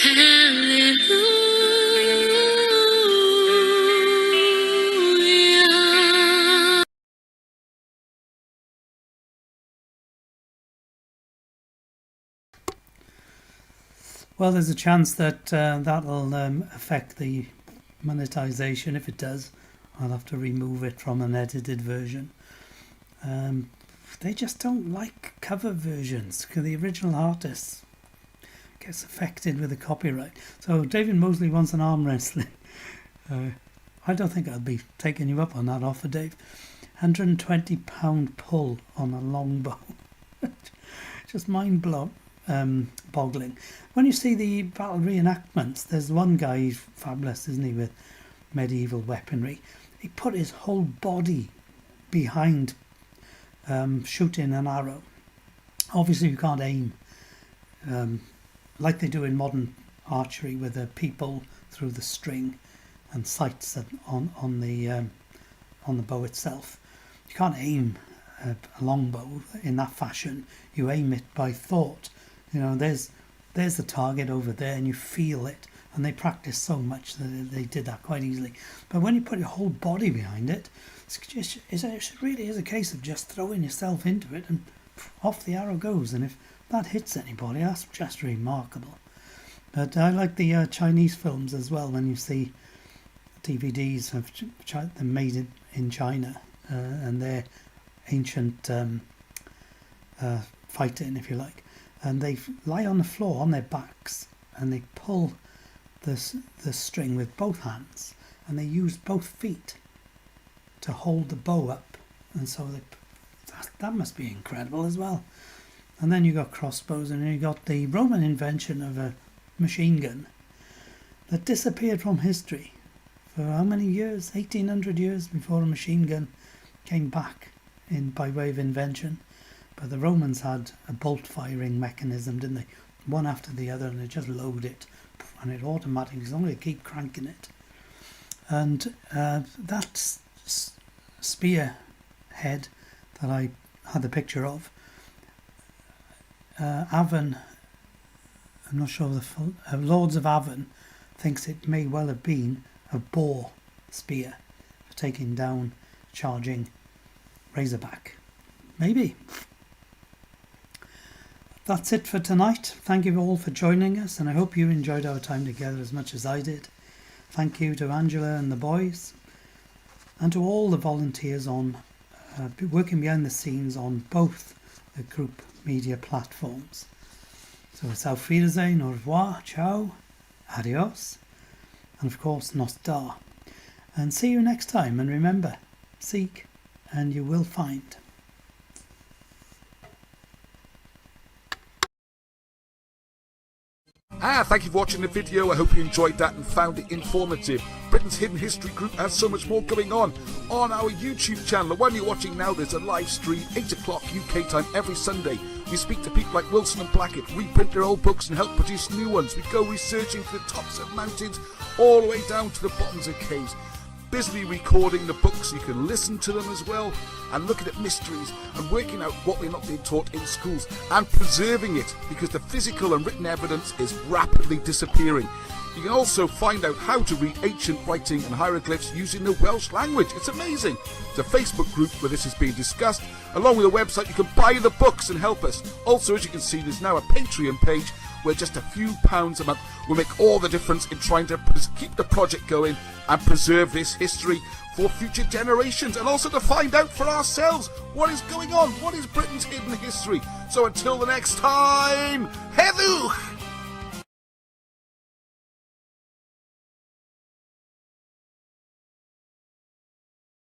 Hallelujah. Well, there's a chance that that'll affect the monetization. If it does, I'll have to remove it from an edited version. They just don't like cover versions because the original artist gets affected with the copyright. So David Mosley wants an arm wrestling. I don't think I'll be taking you up on that offer, Dave. £120 pull on a longbow. Just mind-boggling. When you see the battle reenactments, there's one guy, he's fabulous, isn't he, with medieval weaponry. He put his whole body behind shooting an arrow. Obviously you can't aim like they do in modern archery with the people through the string and sights on the bow itself. You can't aim a longbow in that fashion. You aim it by thought. You know, there's the target over there and you feel it, and they practice so much that they did that quite easily. But when you put your whole body behind it, it really is a case of just throwing yourself into it and off the arrow goes. And if that hits anybody, that's just remarkable. But I like the Chinese films as well, when you see DVDs of them made in China and their ancient fighting, if you like. And they lie on the floor on their backs and they pull the string with both hands, and they use both feet to hold the bow up, and so that must be incredible as well. And then you got crossbows, and then you got the Roman invention of a machine gun that disappeared from history for how many years? 1800 years before a machine gun came back by way of invention. But the Romans had a bolt firing mechanism, didn't they? One after the other, and they just load it, and it automatically, as long as you keep cranking it. And that spear head that I had the picture of, Avon, I'm not sure the full, Lords of Avon thinks it may well have been a boar spear for taking down charging razorback. Maybe. That's it for tonight. Thank you all for joining us, and I hope you enjoyed our time together as much as I did. Thank you to Angela and the boys, and to all the volunteers on working behind the scenes on both the group media platforms. So it's Auf Wiedersehen, au revoir, ciao, adios, and of course Nos da. And see you next time, and remember, seek and you will find. Thank you for watching the video. I hope you enjoyed that and found it informative. Britain's Hidden History Group has so much more going on our YouTube channel. The one you're watching now, there's a live stream, 8 o'clock UK time every Sunday. We speak to people like Wilson and Blackett, reprint their old books and help produce new ones. We go researching to the tops of mountains all the way down to the bottoms of caves. Busily recording the books, you can listen to them as well, and looking at mysteries and working out what we're not being taught in schools and preserving it, because the physical and written evidence is rapidly disappearing. You can also find out how to read ancient writing and hieroglyphs using the Welsh language. It's amazing. There's a Facebook group where this is being discussed. Along with a website, you can buy the books and help us. Also, as you can see, there's now a Patreon page where just a few pounds a month will make all the difference in trying to keep the project going and preserve this history for future generations, and also to find out for ourselves what is going on, what is Britain's hidden history. So until the next time, heddiw!